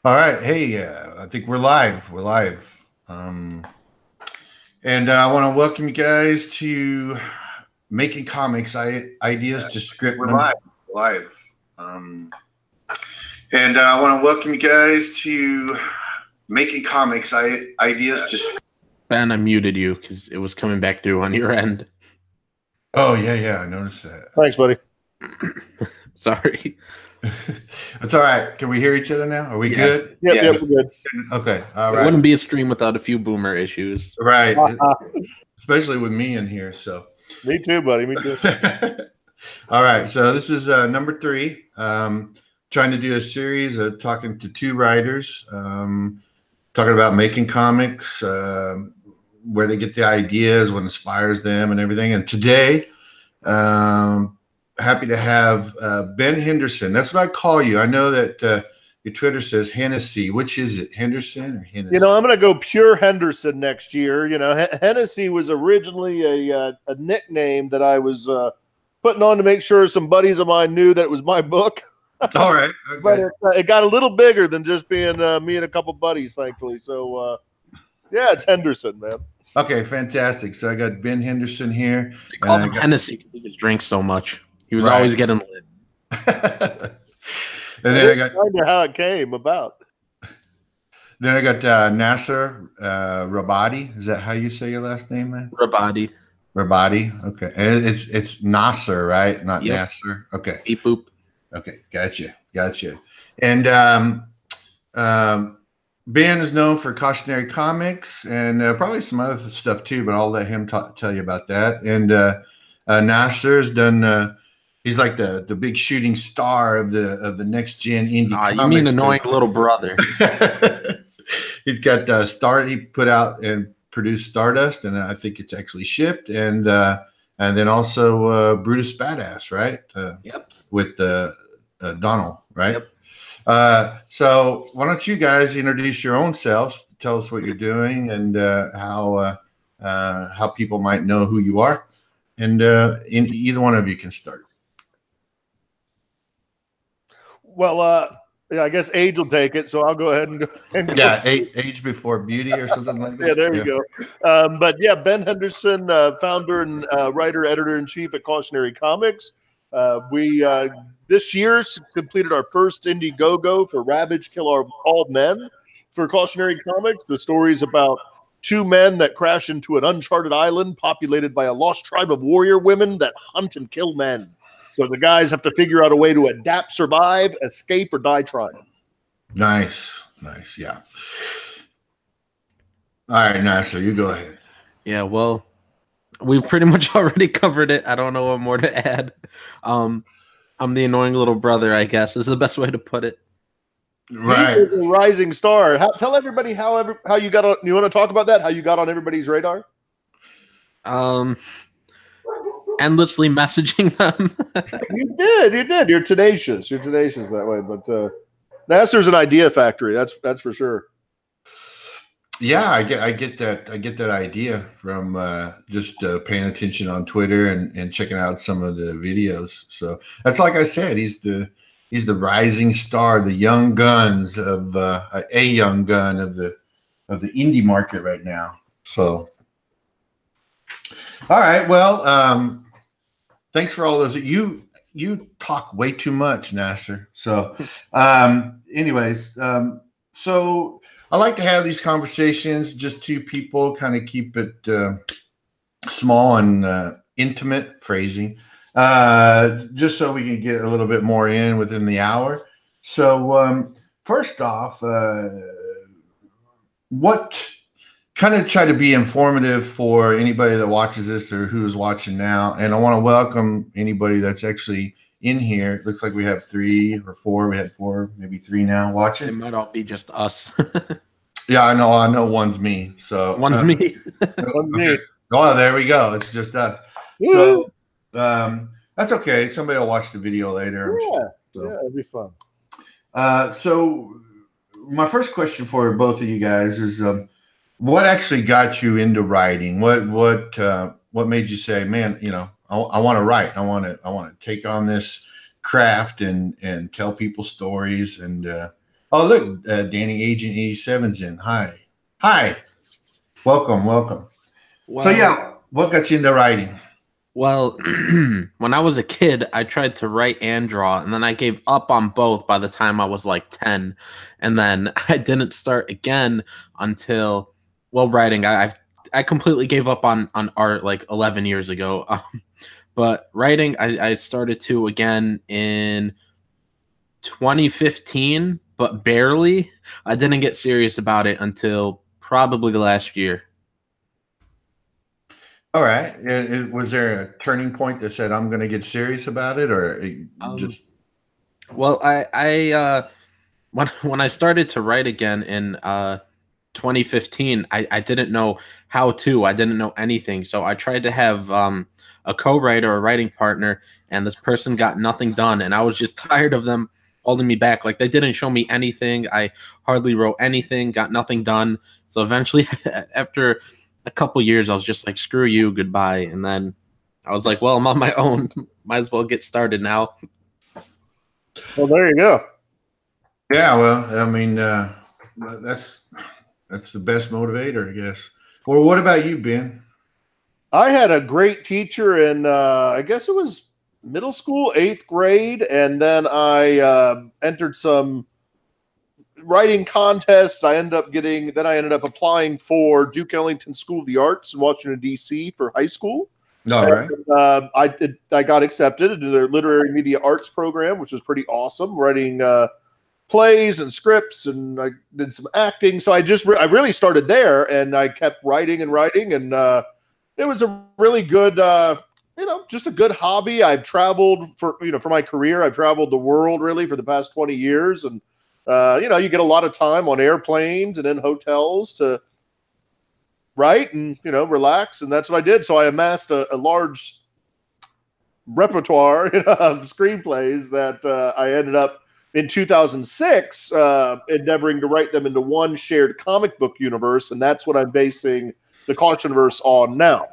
All right. Hey, I think we're live. We're live. And I want to welcome you guys to Making Comics Ideas to Script. We're number. live. And I want to welcome you guys to Making Comics Ideas to Script. Ben, I muted you because it was coming back through on your end. Oh, yeah. I noticed that. Thanks, buddy. Sorry. It's all right. Can we hear each other now? Are we good? Yep, we're good. Okay. All It right. wouldn't be a stream without a few boomer issues. Right. Especially with me in here. So. Me too, buddy. Me too. All right. So this is number 3. Trying to do a series of talking to 2 writers, talking about making comics, where they get the ideas, what inspires them, and everything. And today, happy to have Ben Henderson. That's what I call you. I know that your Twitter says Hennessy. Which is it, Henderson or Hennessy? You know, I'm going to go pure Henderson next year. You know, Hennessy was originally a nickname that I was putting on to make sure some buddies of mine knew that it was my book. All right. Okay. But it got a little bigger than just being me and a couple buddies, thankfully. So, yeah, it's Henderson, man. Okay, fantastic. So I got Ben Henderson here. They called him Hennessy because he just drinks so much. He was always getting lit. And then I got how it came about. Then I got Nasser Rabadi. Is that how you say your last name, man? Rabadi. Rabadi. Okay. And it's Nasser, right? Not Nasser. Okay. Beep boop. Okay. Gotcha. And Ben is known for Cautionary Comics and probably some other stuff too, but I'll let him tell you about that. And Nasser's done. He's like the big shooting star of the next gen indie. You mean annoying little brother? He's got he put out and produced Stardust, and I think it's actually shipped. And then also Brutus Badass, right? Yep. With Donald, right? Yep. So why don't you guys introduce your own selves? Tell us what you're doing and how people might know who you are. And either one of you can start. Well, yeah, I guess age will take it, so I'll go ahead and go. Age before beauty or something like that. Yeah, there we go. But yeah, Ben Henderson, founder and writer, editor-in-chief at Cautionary Comics. We this year completed our first Indiegogo for Ravage, Kill All Men for Cautionary Comics. The story is about 2 men that crash into an uncharted island populated by a lost tribe of warrior women that hunt and kill men. So the guys have to figure out a way to adapt, survive, escape, or die trying. Nice. Yeah. All right, Nasser, you go ahead. Yeah, well, we've pretty much already covered it. I don't know what more to add. I'm the annoying little brother, I guess, is the best way to put it. Right. He is a rising star. Tell everybody how you got on. You want to talk about that? How you got on everybody's radar? Endlessly messaging them. You did. You're tenacious that way. But Nasser's an idea factory. That's for sure. Yeah, I get that idea from just paying attention on Twitter and checking out some of the videos. So that's like I said, he's the rising star, the young guns of a young gun of the indie market right now. So, all right, well, thanks for all those. You talk way too much, Nasser. So, anyways, so I like to have these conversations, just 2 people, kind of keep it small and intimate phrasing, just so we can get a little bit more in within the hour. So first off, what kind of try to be informative for anybody that watches this or who's watching now. And I want to welcome anybody that's actually in here. It looks like we have 3 or 4. We had 4, maybe 3 now watching. It might all be just us. Yeah, I know one's me. So one's me. One's me. Oh, there we go. It's just us. So that's okay. Somebody will watch the video later. Yeah, sure. So, yeah, it'll be fun. So my first question for both of you guys is what actually got you into writing? What made you say, man, I want to write. I want to take on this craft and tell people stories and Oh, look, Danny Agent 87's in. Hi, welcome. Well, So yeah, what got you into writing? Well, when I was a kid, I tried to write and draw, and then I gave up on both by the time I was like 10. And then I didn't start again until, well, writing. I completely gave up on art like 11 years ago. But writing, I started to again in 2015, but barely. I didn't get serious about it until probably last year. All right. Was there a turning point that said I'm going to get serious about it, or Um, just well, when I started to write again in 2015, I didn't know how to. I didn't know anything, so I tried to have a co-writer, a writing partner, and this person got nothing done, and I was just tired of them holding me back. Like they didn't show me anything. I hardly wrote anything, got nothing done. So eventually, after a couple years, I was just like, "Screw you, goodbye." And then I was like, "Well, I'm on my own. Might as well get started now." Well, there you go. yeah? Well, I mean, that's the best motivator, I guess. Well, what about you, Ben? I had a great teacher in, I guess it was middle school, 8th grade, and then I entered some writing contests. I ended up applying for Duke Ellington School of the Arts in Washington, D.C. for high school. All right. I got accepted into their literary media arts program, which was pretty awesome, writing plays and scripts, and I did some acting. So I really started there, and I kept writing, and it was a really good, just a good hobby. I've traveled for my career. I've traveled the world really for the past 20 years, and you get a lot of time on airplanes and in hotels to write and relax, and that's what I did. So I amassed a large repertoire of screenplays that I ended up in 2006 endeavoring to write them into one shared comic book universe, and that's what I'm basing the Cautionverse on now.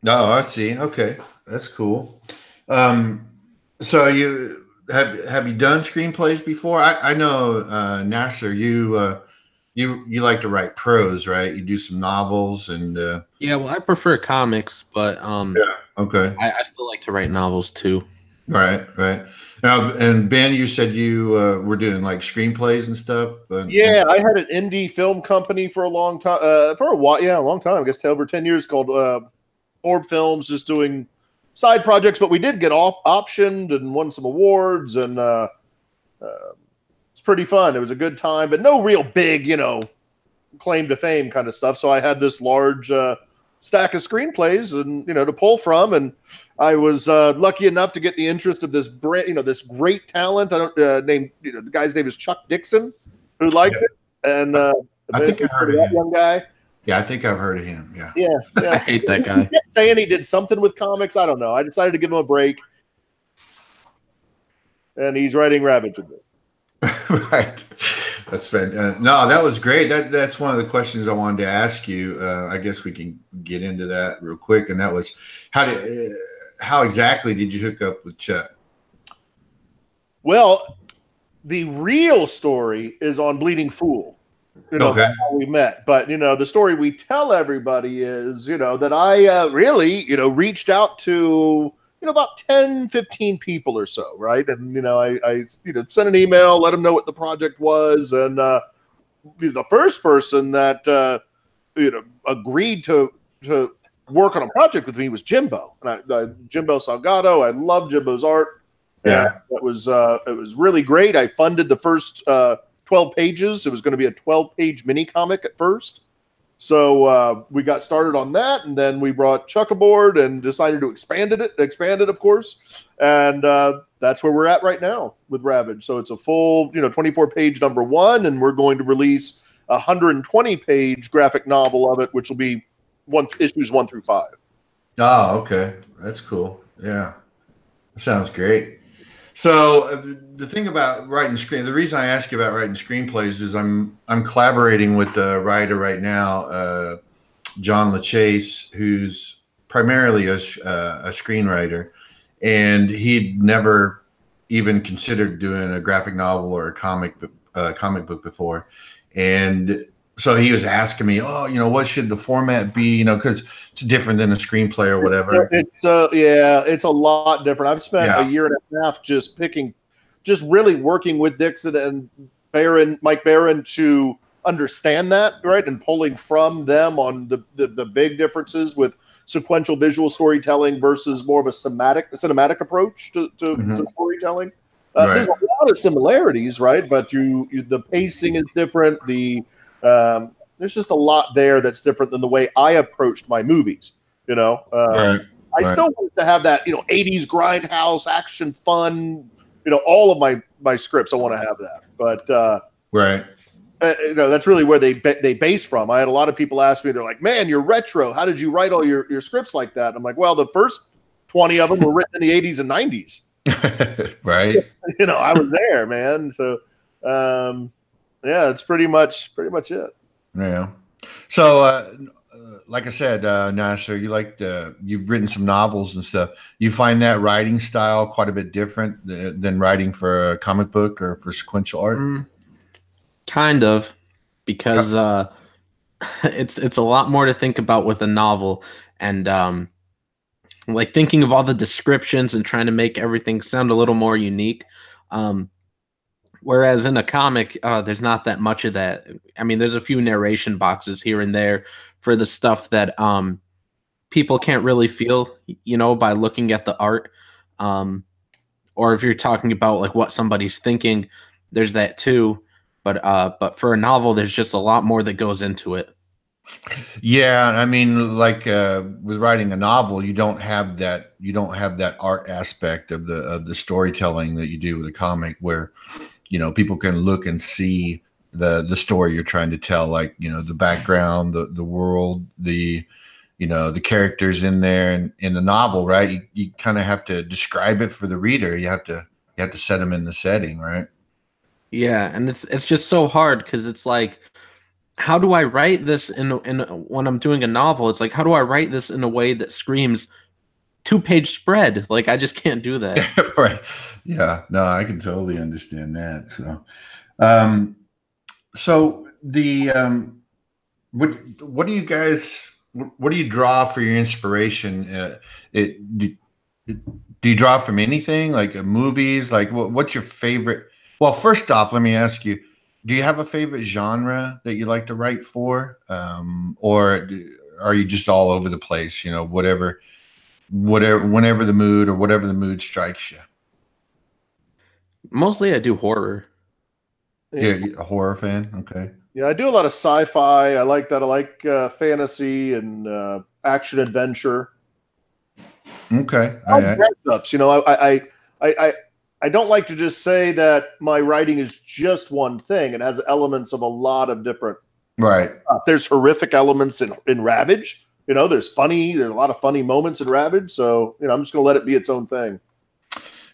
Oh, I see. Okay, that's cool. So you have you done screenplays before? I know Nasser, you like to write prose, right? You do some novels and Yeah, well, I prefer comics, but yeah. Okay. I still like to write novels too. Right. Now, and Ben, you said you were doing like screenplays and stuff. Yeah, I had an indie film company for a long time, for a while. Yeah, a long time. I guess over 10 years, called Orb Films, just doing side projects. But we did get optioned and won some awards, and it's pretty fun. It was a good time, but no real big, claim to fame kind of stuff. So I had this large stack of screenplays and to pull from, and I was lucky enough to get the interest of this this great talent. I don't the guy's name is Chuck Dixon, who liked it, and I think I've heard of that him. young guy. Yeah, I think I've heard of him. Yeah. I hate that guy. He kept saying he did something with comics. I don't know. I decided to give him a break, and he's writing Ravage with me. Right. That's fantastic. No, that was great. That's one of the questions I wanted to ask you. I guess we can get into that real quick. And that was how exactly did you hook up with Chuck? Well, the real story is on Bleeding Fool. Okay. How we met. But the story we tell everybody is that I really reached out to about 10, 15 people or so, right? And I sent an email, let them know what the project was, and the first person that agreed to work on a project with me was Jimbo, and Jimbo Salgado. I love Jimbo's art. Yeah, it was really great. I funded the first 12 pages. It was going to be a 12-page mini comic at first. So we got started on that, and then we brought Chuck aboard and decided to expand it, of course. And that's where we're at right now with Ravage. So it's a full, 24-page number one, and we're going to release a 120-page graphic novel of it, which will be issues 1 through 5. Oh, okay. That's cool. Yeah. That sounds great. So the thing about the reason I ask you about writing screenplays is I'm collaborating with the writer right now, John LaChase, who's primarily a screenwriter, and he'd never even considered doing a graphic novel or a comic comic book before, and so he was asking me, oh, what should the format be? Because it's different than a screenplay or whatever. It's a lot different. I've spent a year and a half just really working with Dixon and Mike Barron to understand that, right, and pulling from them on the big differences with sequential visual storytelling versus more of a cinematic approach to storytelling. There's a lot of similarities, right? But the pacing is different. There's just a lot there that's different than the way I approached my movies. I still want to have that 80s grindhouse action fun. All of my scripts, I want to have that. But that's really where they base from. I had a lot of people ask me, they're like, "Man, you're retro. How did you write all your scripts like that?" I'm like, "Well, the first 20 of them were written in the 80s and 90s." Right. I was there, man. So, it's pretty much it. Yeah. So, like I said, Nasser, you've written some novels and stuff. You find that writing style quite a bit different than writing for a comic book or for sequential art? Kind of, because it's a lot more to think about with a novel, and like thinking of all the descriptions and trying to make everything sound a little more unique. Whereas in a comic, there's not that much of that. I mean, there's a few narration boxes here and there for the stuff that people can't really feel, by looking at the art. Or if you're talking about like what somebody's thinking, there's that too. But for a novel, there's just a lot more that goes into it. Yeah, I mean, like with writing a novel, you don't have that art aspect of the storytelling that you do with a comic, where people can look and see the story you're trying to tell, like the background, the world, the characters in there. And in the novel, right, you kind of have to describe it for the reader. You have to set them in the setting, right? Yeah, and it's just so hard, because it's like, how do I write this when I'm doing a novel? It's like, how do I write this in a way that screams 2-page spread? Like, I just can't do that. Right. Yeah. No, I can totally understand that. So, what do you draw for your inspiration? Do you draw from anything, like movies? Like, what's your favorite? Well, first off, let me ask you, do you have a favorite genre that you like to write for? Or are you just all over the place, whenever the mood strikes you? Mostly I do horror. Yeah, you're a horror fan? Okay. Yeah, I do a lot of sci-fi. I like that. I like fantasy and action adventure. Okay. I don't like to just say that my writing is just one thing. It has elements of a lot of different. Right. There's horrific elements in Ravage. There's a lot of funny moments in Ravage. So, I'm just going to let it be its own thing.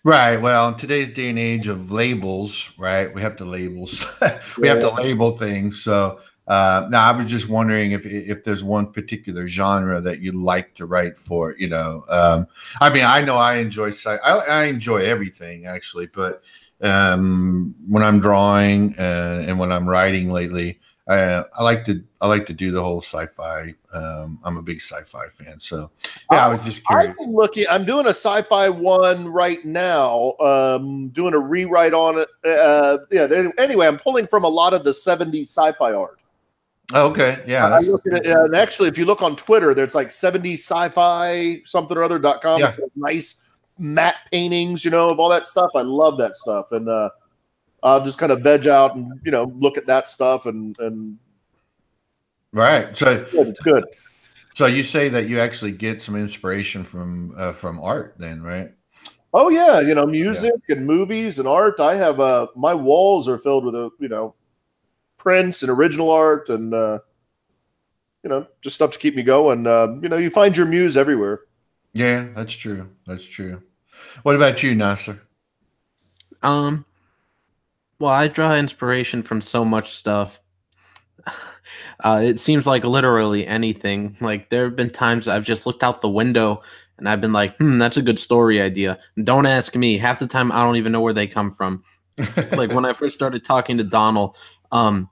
Right. Well, in today's day and age of labels, right, we have to we have to label things. So now I was just wondering if there's one particular genre that you like to write for. I mean, I know I enjoy I enjoy everything actually, but when I'm drawing and when I'm writing lately, I like to do the whole sci-fi. I'm a big sci-fi fan, so yeah, I was just curious. I'm doing a sci-fi one right now. Doing a rewrite on it. Anyway, I'm pulling from a lot of the 70s sci-fi art. Okay, yeah. I look at it, and actually, if you look on Twitter, there's like 70s sci-fi something or other.com. Yeah. It's like nice matte paintings, of all that stuff. I love that stuff, and I'll just kind of veg out and look at that stuff and right. So it's good. So you say that you actually get some inspiration from art, then, right? Oh yeah, music and movies and art. I have my walls are filled with prints and original art and just stuff to keep me going. You find your muse everywhere. Yeah, that's true. That's true. What about you, Nasser? Well, I draw inspiration from so much stuff. It seems like literally anything. Like, there have been times I've just looked out the window and I've been like, that's a good story idea. Don't ask me. Half the time I don't even know where they come from. Like when I first started talking to Donald, and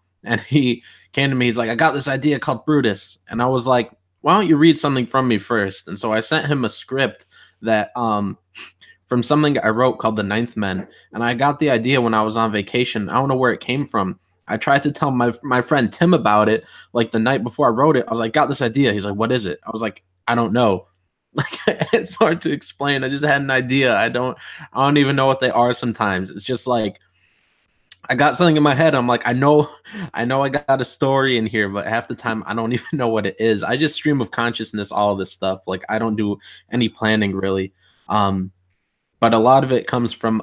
he came to me, he's like, I got this idea called Brutus. And I was like, why don't you read something from me first? And so I sent him a script that from something I wrote called The Ninth Men. And I got the idea when I was on vacation. I don't know where it came from. I tried to tell my friend Tim about it like the night before I wrote it. I was like, got this idea. He's like, what is it? I was like, I don't know. Like, it's hard to explain. I just had an idea. I don't even know what they are sometimes. It's just like I got something in my head. I'm like, I know I got a story in here, but half the time I don't even know what it is. I just stream of consciousness, all of this stuff. Like I don't do any planning really. But a lot of it comes from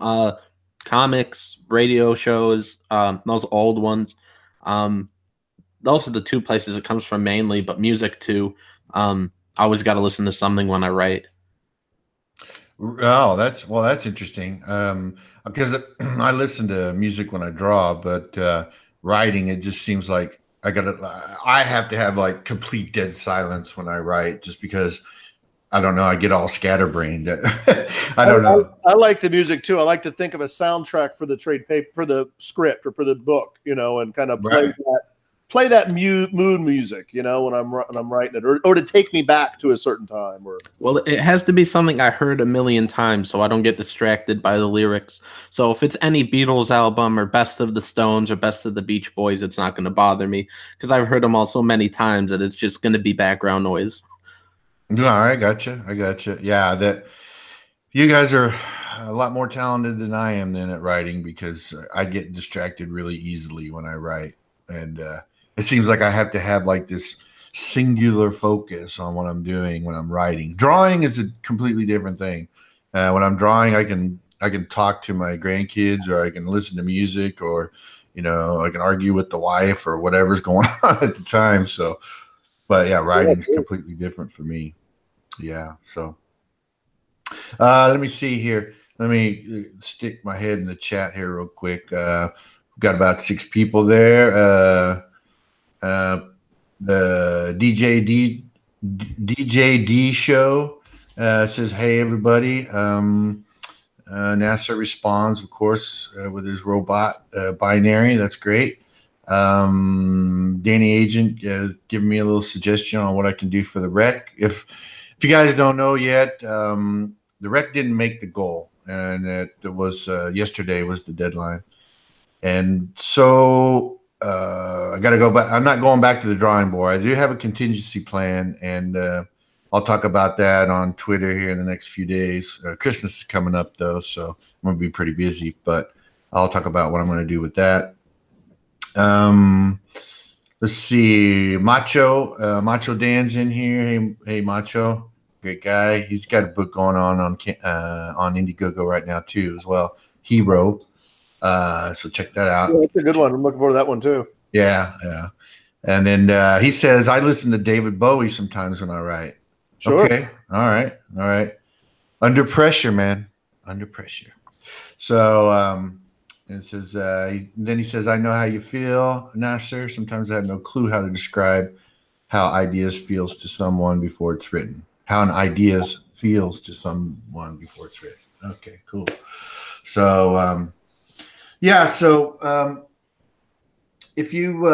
comics, radio shows, those old ones. Those are the two places it comes from mainly, but music too. I always got to listen to something when I write. Oh, that's interesting. Because I listen to music when I draw, but writing, it just seems like I have to have like complete dead silence when I write, just because I don't know, I get all scatterbrained. I don't know. I like the music too. I like to think of a soundtrack for the trade paper, for the script, or for the book, and kind of play that mood music, when I'm writing it, or to take me back to a certain time. Well, it has to be something I heard a million times, so I don't get distracted by the lyrics. So if it's any Beatles album or Best of the Stones or Best of the Beach Boys, it's not going to bother me because I've heard them all so many times that it's just going to be background noise. No, I gotcha. Yeah, that you guys are a lot more talented than I am then at writing, because I get distracted really easily when I write, and it seems like I have to have like this singular focus on what I'm doing when I'm writing. Drawing is a completely different thing. When I'm drawing, I can talk to my grandkids, or I can listen to music, or I can argue with the wife or whatever's going on at the time. So. But yeah, writing is completely different for me. Yeah. So let me see here. Let me stick my head in the chat here real quick. We've got about 6 people there. The DJD show says, hey, everybody. Nasser responds, of course, with his robot binary. That's great. Danny Agent giving me a little suggestion on what I can do for the rec. If you guys don't know yet, the rec didn't make the goal, and it was yesterday was the deadline, and so I got to go back. I'm not going back to the drawing board. I do have a contingency plan, and I'll talk about that on Twitter here in the next few days. Christmas is coming up though, so I'm gonna be pretty busy, but I'll talk about what I'm going to do with that. Let's see, Macho Dan's in here. Hey, Macho, great guy. He's got a book going on Indiegogo right now too, as well. Hero. So check that out. Yeah, that's a good one. I'm looking forward to that one too. Yeah. And then he says, I listen to David Bowie sometimes when I write. Sure. Okay. All right. Under pressure, man. Under pressure. So, and it says, then he says, I know how you feel, Nasser. Sometimes I have no clue how to describe how ideas feels to someone before it's written. How an idea feels to someone before it's written. Okay, cool. So, if you,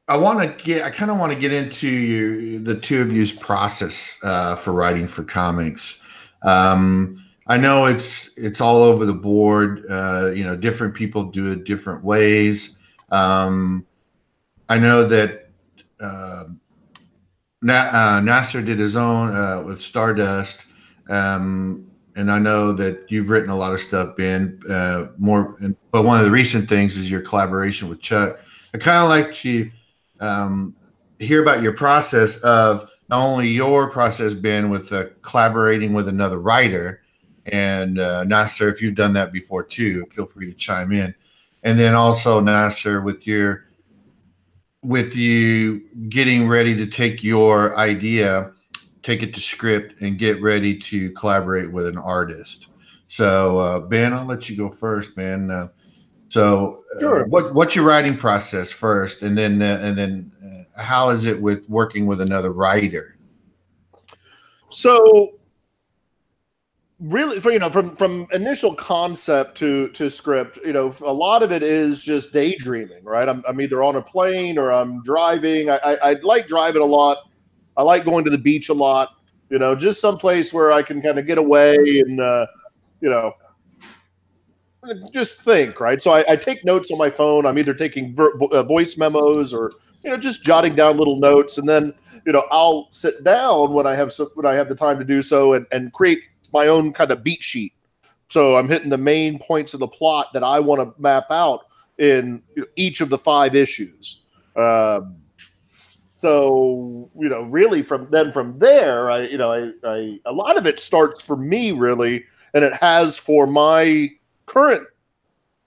I kind of want to get into the two of you's process for writing for comics. I know it's all over the board. Different people do it different ways. I know that Nasser did his own with Stardust, and I know that you've written a lot of stuff, Ben. But one of the recent things is your collaboration with Chuck. I kind of like to hear about your process of not only your process, Ben, with collaborating with another writer. And Nasser, if you've done that before too, feel free to chime in. And then also Nasser, with you getting ready to take your idea, take it to script, and get ready to collaborate with an artist. So Ben, I'll let you go first, man. Sure. What's your writing process first, and then how is it with working with another writer? So really, from initial concept to script, a lot of it is just daydreaming, right? I'm either on a plane or I'm driving. I like driving a lot. I like going to the beach a lot. Just someplace where I can kind of get away and just think, right? So I take notes on my phone. I'm either taking voice memos or just jotting down little notes, and then I'll sit down when I have the time to do so and create my own kind of beat sheet. So I'm hitting the main points of the plot that I want to map out in each of the 5 issues. So really from there, a lot of it starts for me really, and it has for my current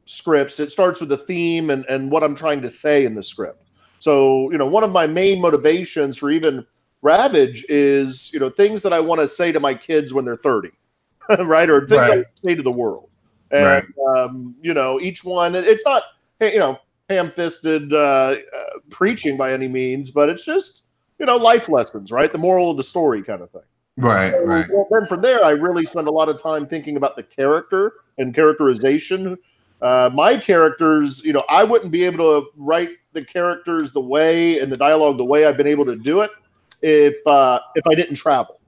scripts. It starts with the theme and what I'm trying to say in the script. So one of my main motivations for even Ravage is things that I want to say to my kids when they're 30, right? Or things I want to say to the world. And each one, it's not ham-fisted preaching by any means, but it's just life lessons, right? The moral of the story kind of thing. Right. Well, then from there, I really spend a lot of time thinking about the character and characterization. My characters, I wouldn't be able to write the characters the way and the dialogue the way I've been able to do it if I didn't travel,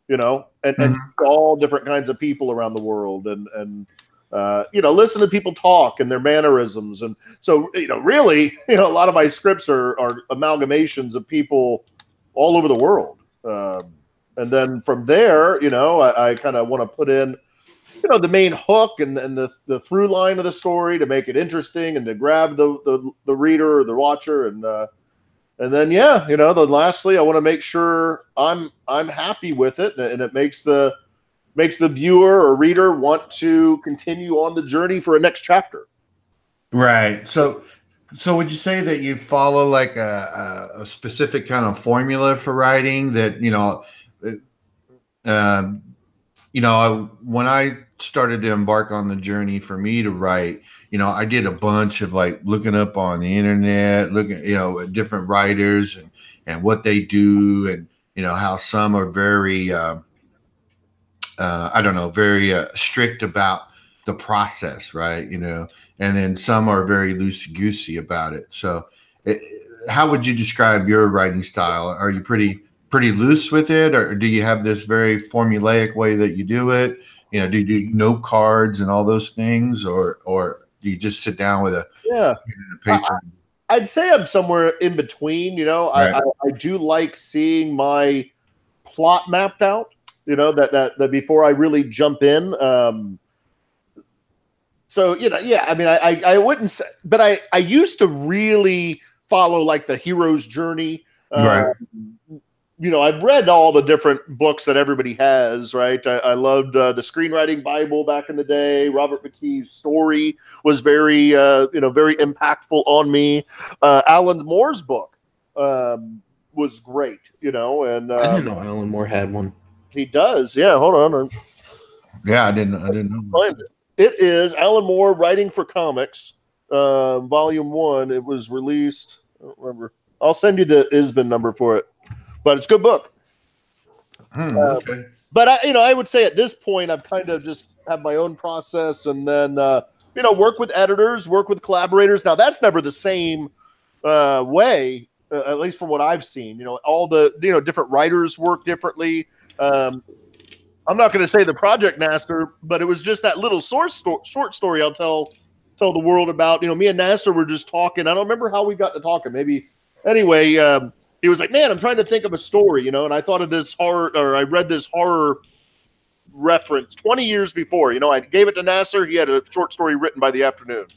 and all different kinds of people around the world and listen to people talk and their mannerisms. And so, really, a lot of my scripts are amalgamations of people all over the world. And then from there, I kind of want to put in, the main hook and the through line of the story to make it interesting and to grab the reader or the watcher. And then, then lastly, I want to make sure I'm happy with it and it makes the viewer or reader want to continue on the journey for a next chapter. Right. So would you say that you follow like a specific kind of formula for writing that, when I started to embark on the journey for me to write, I did a bunch of like looking up on the internet, looking, at different writers and what they do and, how some are very, very strict about the process, right? And then some are very loosey-goosey about it. So how would you describe your writing style? Are you pretty loose with it, or do you have this very formulaic way that you do it? Do you do note cards and all those things, or do you just sit down with a paper? I'd say I'm somewhere in between. Right. I do like seeing my plot mapped out. That before I really jump in. I wouldn't say, but I used to really follow like the hero's journey. Right. I've read all the different books that everybody has, right? I loved the Screenwriting Bible back in the day. Robert McKee's story was very impactful on me. Alan Moore's book was great, and I didn't know Alan Moore had one. He does, yeah. Hold on. Yeah, I didn't know. Find it. It is Alan Moore Writing for Comics, Volume 1. It was released. I don't remember. I'll send you the ISBN number for it. But it's a good book. Okay. But I would say at this point, I've kind of just have my own process, and then work with editors, work with collaborators. Now that's never the same way, at least from what I've seen. All the different writers work differently. I'm not going to say the Project Nasser, but it was just that little short story I'll tell the world about. Me and Nasser were just talking. I don't remember how we got to talking. Maybe anyway. He was like, "Man, I'm trying to think of a story, and I thought of this horror, or I read this horror reference 20 years before. I gave it to Nasser. He had a short story written by the afternoon.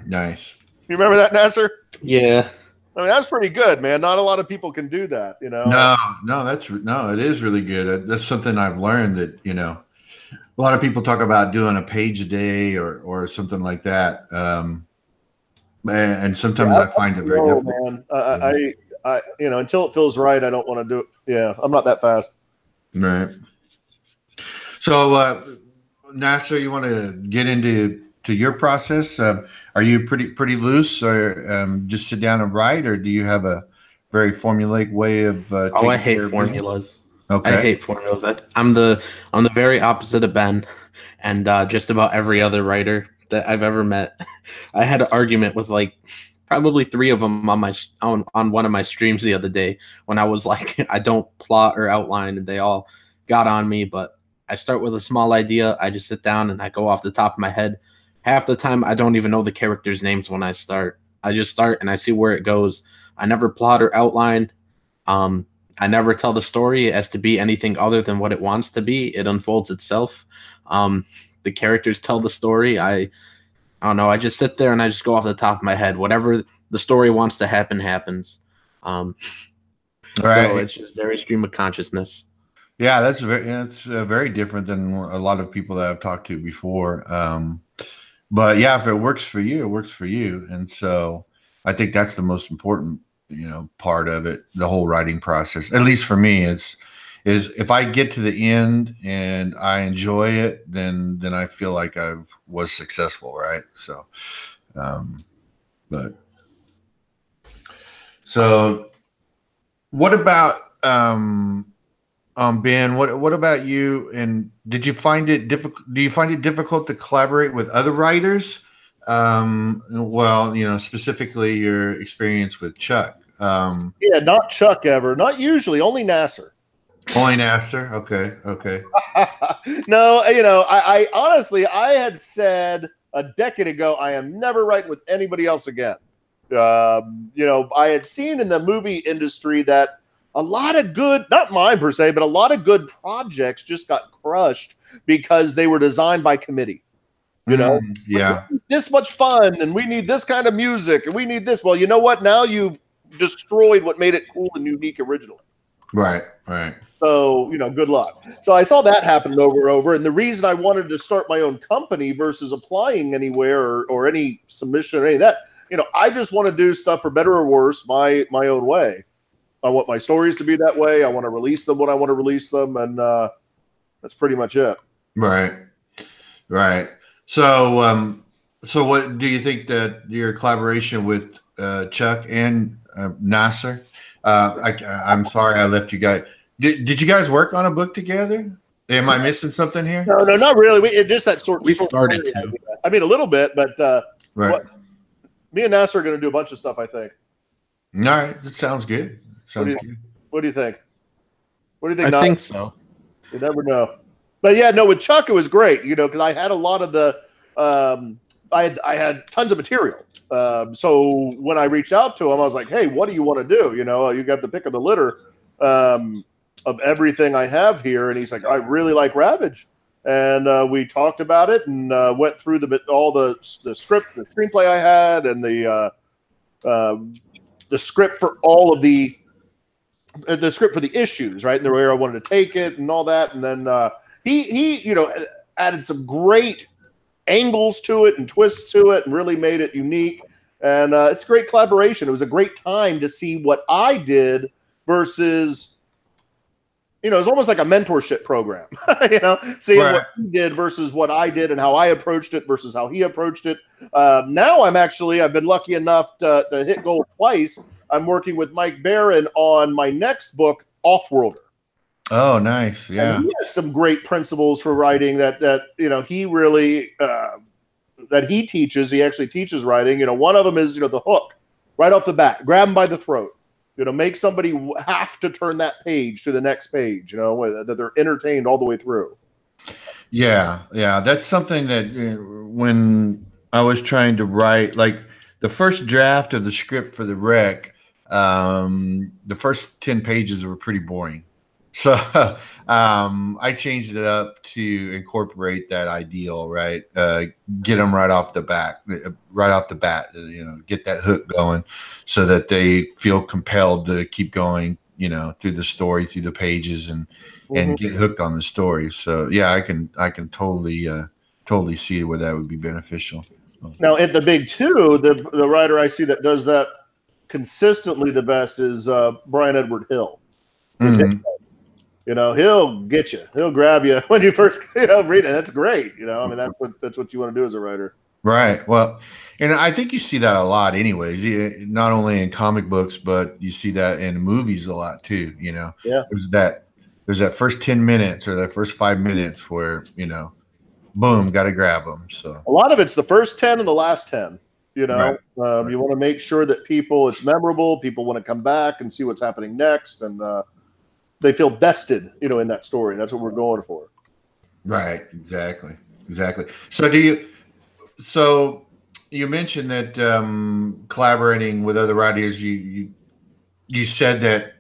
Nice. You remember that, Nasser? Yeah. I mean, that's pretty good, man. Not a lot of people can do that, No, it is really good. That's something I've learned that, a lot of people talk about doing a page a day or something like that. And sometimes I find it very difficult. Man. I until it feels right, I don't want to do it. Yeah, I'm not that fast. Right. So, Nasser, you want to get into your process? Are you pretty loose, or just sit down and write, or do you have a very formulaic way of? I hate formulas. Okay. I hate formulas. I'm the very opposite of Ben, and just about every other writer that I've ever met. I had an argument with like probably 3 of them on one of my streams the other day when I was like, I don't plot or outline, and they all got on me. But I start with a small idea. I just sit down and I go off the top of my head. Half the time, I don't even know the characters' names when I start. I just start and I see where it goes. I never plot or outline. I never tell the story as to be anything other than what it wants to be. It unfolds itself. The characters tell the story. I don't know. I just sit there and I just go off the top of my head. Whatever the story wants to happen happens. Right. So it's just very stream of consciousness. Yeah, that's very different than a lot of people that I've talked to before. But yeah, if it works for you, it works for you. And so I think that's the most important, part of it, the whole writing process. At least for me, is if I get to the end and I enjoy it, then I feel like I was successful, right? So, what about Ben? What about you? And did you find it difficult? Do you find it difficult to collaborate with other writers? Well, specifically your experience with Chuck. Yeah, not Chuck ever. Not usually. Only Nasser. Only Nasser. Okay. No, I honestly, I had said a decade ago, I am never writing with anybody else again. I had seen in the movie industry that a lot of good, not mine per se, but a lot of good projects just got crushed because they were designed by committee. Yeah. This much fun, and we need this kind of music, and we need this. Well, you know what? Now you've destroyed what made it cool and unique originally. Right. So, good luck. So I saw that happen over and over. And the reason I wanted to start my own company versus applying anywhere or any submission or any of that, I just want to do stuff for better or worse my own way. I want my stories to be that way. I want to release them when I want to release them. And that's pretty much it. Right. So, what do you think that your collaboration with Chuck and Nasser? I'm sorry I left you guys. Did you guys work on a book together? Am I missing something here? No, not really. It just that sort. We started to. I mean, a little bit, but right. Me and Nasser are going to do a bunch of stuff, I think. All right, that sounds good. Good. What do you think? What do you think? I think so. You never know. But yeah, no, with Chuck, it was great, because I had a lot of the I had tons of material. So when I reached out to him, I was like, hey, what do you want to do? You got the pick of the litter of everything I have here. And he's like, I really like Ravage. And we talked about it and went through all the script, the screenplay I had, and the script for all of the script for the issues, right? And the way I wanted to take it and all that. And then he added some great angles to it and twists to it and really made it unique. And it's great collaboration. It was a great time to see what I did versus, it's almost like a mentorship program, seeing right. what he did versus what I did and how I approached it versus how he approached it. Now I've been lucky enough to hit gold twice. I'm working with Mike Barron on my next book, Offworlder. Oh, nice. Yeah. And he has some great principles for writing that he really that he teaches. He actually teaches writing. One of them is the hook right off the bat. Grab them by the throat. Make somebody have to turn that page to the next page. That they're entertained all the way through. Yeah. That's something that when I was trying to write, like the first draft of the script for the rec, the first 10 pages were pretty boring. So I changed it up to incorporate that ideal, right? Get them right off the bat, get that hook going so that they feel compelled to keep going, through the story, through the pages and get hooked on the story. So yeah, I can totally see where that would be beneficial. Now at the big two, the writer I see that does that consistently the best is Brian Edward Hill. Mm-hmm. He'll get you. He'll grab you when you first read it. That's great. That's what you want to do as a writer. Right. Well, and I think you see that a lot anyways, not only in comic books, but you see that in movies a lot too, Yeah. There's that there's that first 10 minutes or that first 5 minutes where, you know, boom, got to grab them. So a lot of it's the first 10 and the last 10. You know, Right. you want to make sure that it's memorable. People want to come back and see what's happening next, and they feel vested, you know, in that story. That's what we're going for. Right. Exactly. So you mentioned that collaborating with other writers, you said that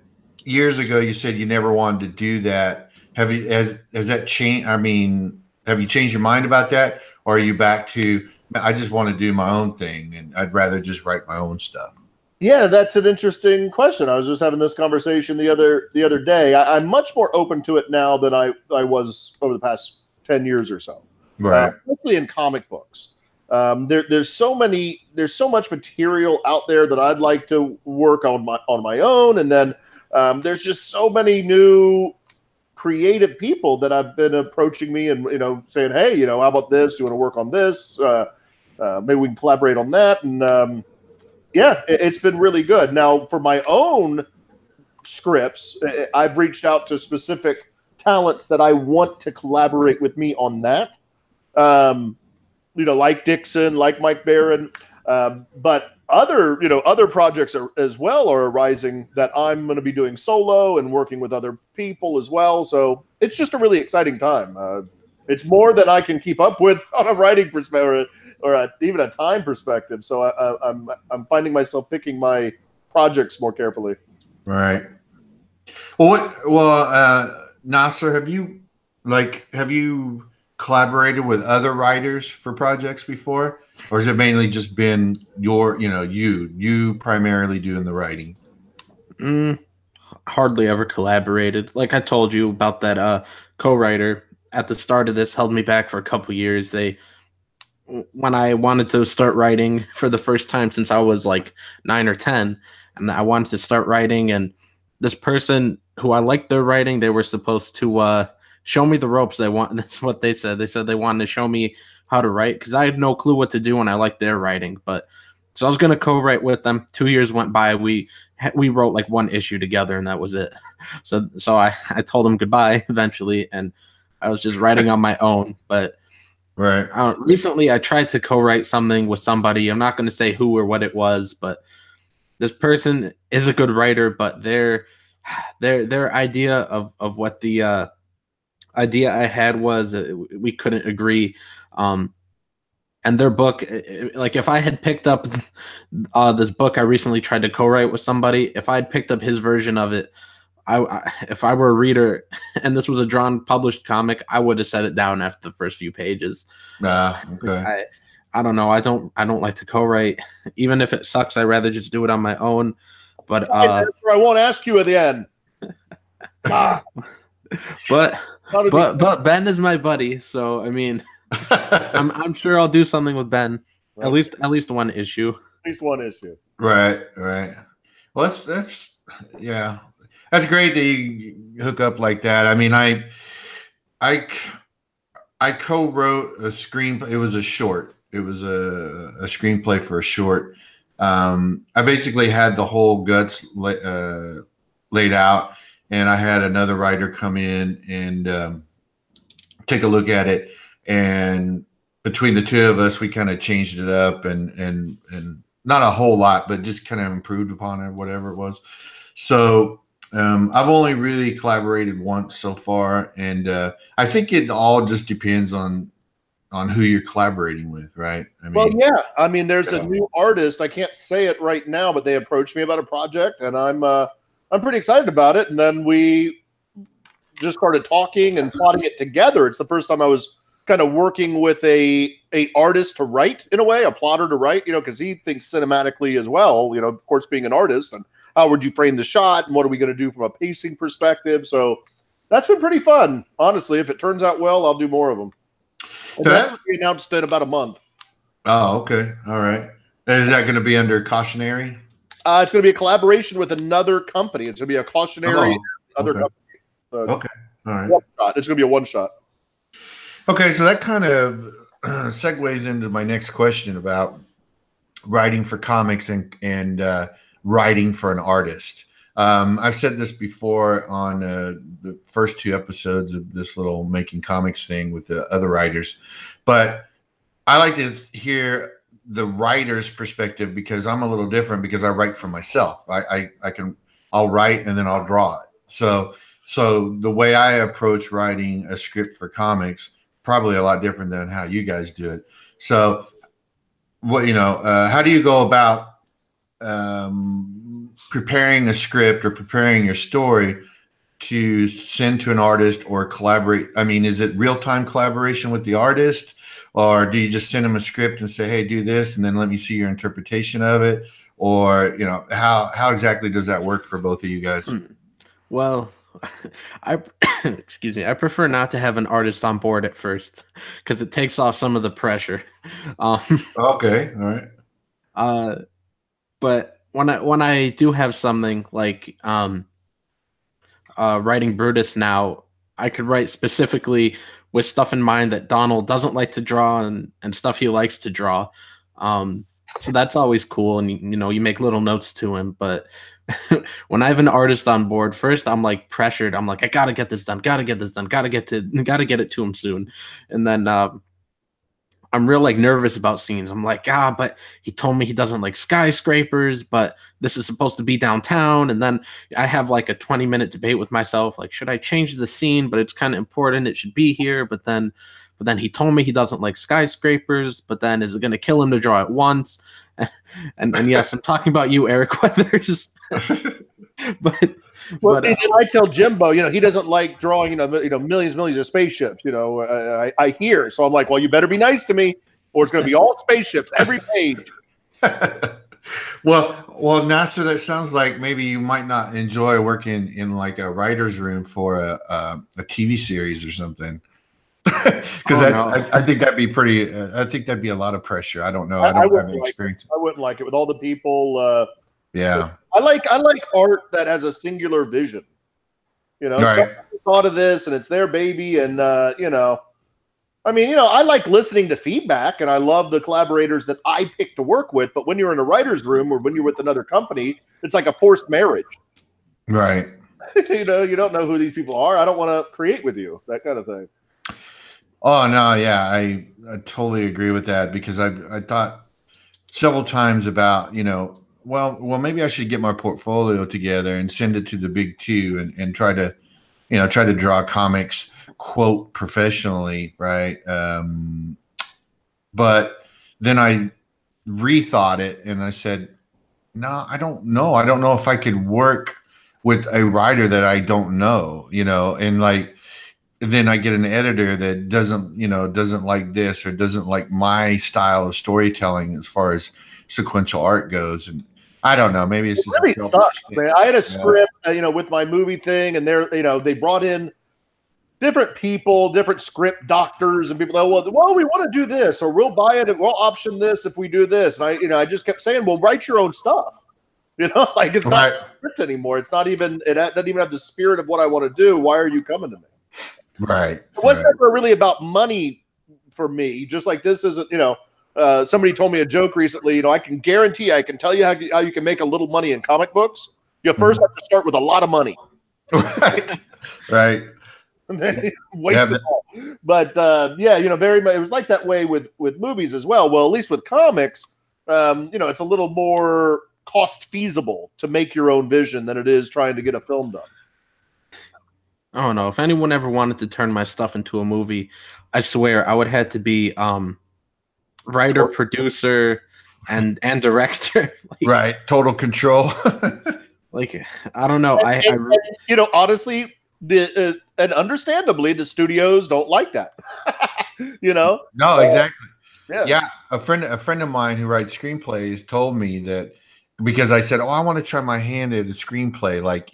years ago, you said you never wanted to do that. Has that changed? I mean, have you changed your mind about that? Or are you back to, I just want to do my own thing and I'd rather just write my own stuff? Yeah, that's an interesting question. I was just having this conversation the other day. I'm much more open to it now than I was over the past 10 years or so. Right. Especially in comic books. There's so much material out there that I'd like to work on my own, and then there's just so many new creative people that have been approaching me and, you know, saying, hey, you know, how about this? Do you want to work on this? Maybe we can collaborate on that. And yeah, it's been really good. Now, for my own scripts, I've reached out to specific talents that I want to collaborate with me on that. You know, like Dixon, like Mike Barron, but other projects as well are arising that I'm going to be doing solo and working with other people as well. So it's just a really exciting time. It's more than I can keep up with on a writing perspective or even a time perspective. So I'm finding myself picking my projects more carefully. Right. Well, Nasser, have you collaborated with other writers for projects before, or has it mainly just been you primarily doing the writing? Hardly ever collaborated. Like I told you about that co-writer at the start of this held me back for a couple years. When I wanted to start writing for the first time since I was like 9 or 10, and I wanted to start writing, and this person who I liked their writing, they were supposed to show me the ropes. That's what they said. They said they wanted to show me how to write because I had no clue what to do when I liked their writing. So I was going to co-write with them. 2 years went by. We wrote like one issue together, and that was it. So I told them goodbye eventually, and I was just writing on my own. But right. Recently, I tried to co-write something with somebody. I'm not going to say who or what it was, but this person is a good writer. But their idea of what the idea I had was we couldn't agree. And their book, like if I had picked up this book I recently tried to co-write with somebody, if I had picked up his version of it, if I were a reader and this was a drawn published comic, I would have set it down after the first few pages. Okay. I don't know. I don't like to co-write. Even if it sucks, I'd rather just do it on my own. But I won't ask you at the end. But Ben is my buddy, so I mean, I'm sure I'll do something with Ben. Okay. At least one issue. At least one issue. Right. Well, that's yeah. That's great that you hook up like that. I mean, I co-wrote a screenplay. It was a short. It was a screenplay for a short. I basically had the whole guts laid out, and I had another writer come in and take a look at it. And between the two of us, we kind of changed it up and not a whole lot, but just kind of improved upon it, whatever it was. So I've only really collaborated once so far, and I think it all just depends on who you're collaborating with, right? I mean, there's a new artist. I can't say it right now, but they approached me about a project, and I'm pretty excited about it. And then we just started talking and plotting it together. It's the first time I was kind of working with a artist to write, in a way, a plotter to write, because he thinks cinematically as well, of course, being an artist, and how would you frame the shot, and what are we going to do from a pacing perspective? So that's been pretty fun, honestly. If it turns out well, I'll do more of them. And that will be announced in about a month. Oh, okay. All right. Is that going to be under Cautionary? It's going to be a collaboration with another company. It's going to be a Cautionary company. Okay. All right. It's going to be a one-shot. Okay, so that kind of segues into my next question about writing for comics and writing for an artist. I've said this before on the first 2 episodes of this little making comics thing with the other writers, but I like to hear the writer's perspective because I'm a little different because I write for myself. I'll write and then I'll draw it. So the way I approach writing a script for comics probably a lot different than how you guys do it. So what how do you go about preparing a script or preparing your story to send to an artist or collaborate? I mean, is it real-time collaboration with the artist, or do you just send them a script and say, hey, do this, and then let me see your interpretation of it? Or, how exactly does that work for both of you guys? Well, excuse me, I prefer not to have an artist on board at first because it takes off some of the pressure. Okay. All right. But when I do have something like writing Brutus now, I could write specifically with stuff in mind that Donald doesn't like to draw and stuff he likes to draw. So that's always cool. And, you make little notes to him. But when I have an artist on board, first I'm like pressured. I'm like, I got to get this done, got to get it to him soon. And then I'm real nervous about scenes. I'm like, but he told me he doesn't like skyscrapers, but this is supposed to be downtown. And then I have a 20-minute debate with myself. Like, should I change the scene? But it's kind of important. It should be here. But then he told me he doesn't like skyscrapers, but then is it going to kill him to draw it once? And yes, I'm talking about you, Eric Weathers. but then I tell Jimbo, he doesn't like drawing, millions of spaceships. I hear, so I'm like, well, you better be nice to me, or it's going to be all spaceships every page. Well, Nasser, that sounds like maybe you might not enjoy working in a writer's room for a TV series or something. Because I think that'd be I think that'd be a lot of pressure. I don't know. I don't have any experience. I wouldn't like it with all the people. Yeah. I like art that has a singular vision. Right. Someone thought of this and it's their baby, and I like listening to feedback, and I love the collaborators that I pick to work with. But when you're in a writer's room or when you're with another company, it's like a forced marriage. Right. You don't know who these people are. I don't want to create with you, that kind of thing. Oh no, yeah, I totally agree with that, because I thought several times about, well, maybe I should get my portfolio together and send it to the big 2 and try to draw comics, quote, professionally, right? But then I rethought it and I said, no, I don't know. I don't know if I could work with a writer that I don't know, and then I get an editor that doesn't like this or doesn't like my style of storytelling as far as sequential art goes. And I don't know, maybe it's just really sucks, man. I had a script, with my movie thing, and they brought in different people, different script doctors, and people. Well, we want to do this, or we'll buy it, and we'll option this if we do this. And I just kept saying, well, write your own stuff. It's not a script anymore. It doesn't even have the spirit of what I want to do. Why are you coming to me? Right. It wasn't ever really about money for me. Just like this isn't, somebody told me a joke recently. I can guarantee, I can tell you how you can make a little money in comic books. You first have to start with a lot of money. Right. And then waste it all. But very much. It was like that way with movies as well. Well, at least with comics, it's a little more cost feasible to make your own vision than it is trying to get a film done. I don't know. If anyone ever wanted to turn my stuff into a movie, I swear I would have to be writer, producer, and director. Right. Total control. I don't know. Honestly, and understandably, the studios don't like that. No, exactly. Yeah. A friend of mine who writes screenplays told me that, because I said, I want to try my hand at a screenplay, like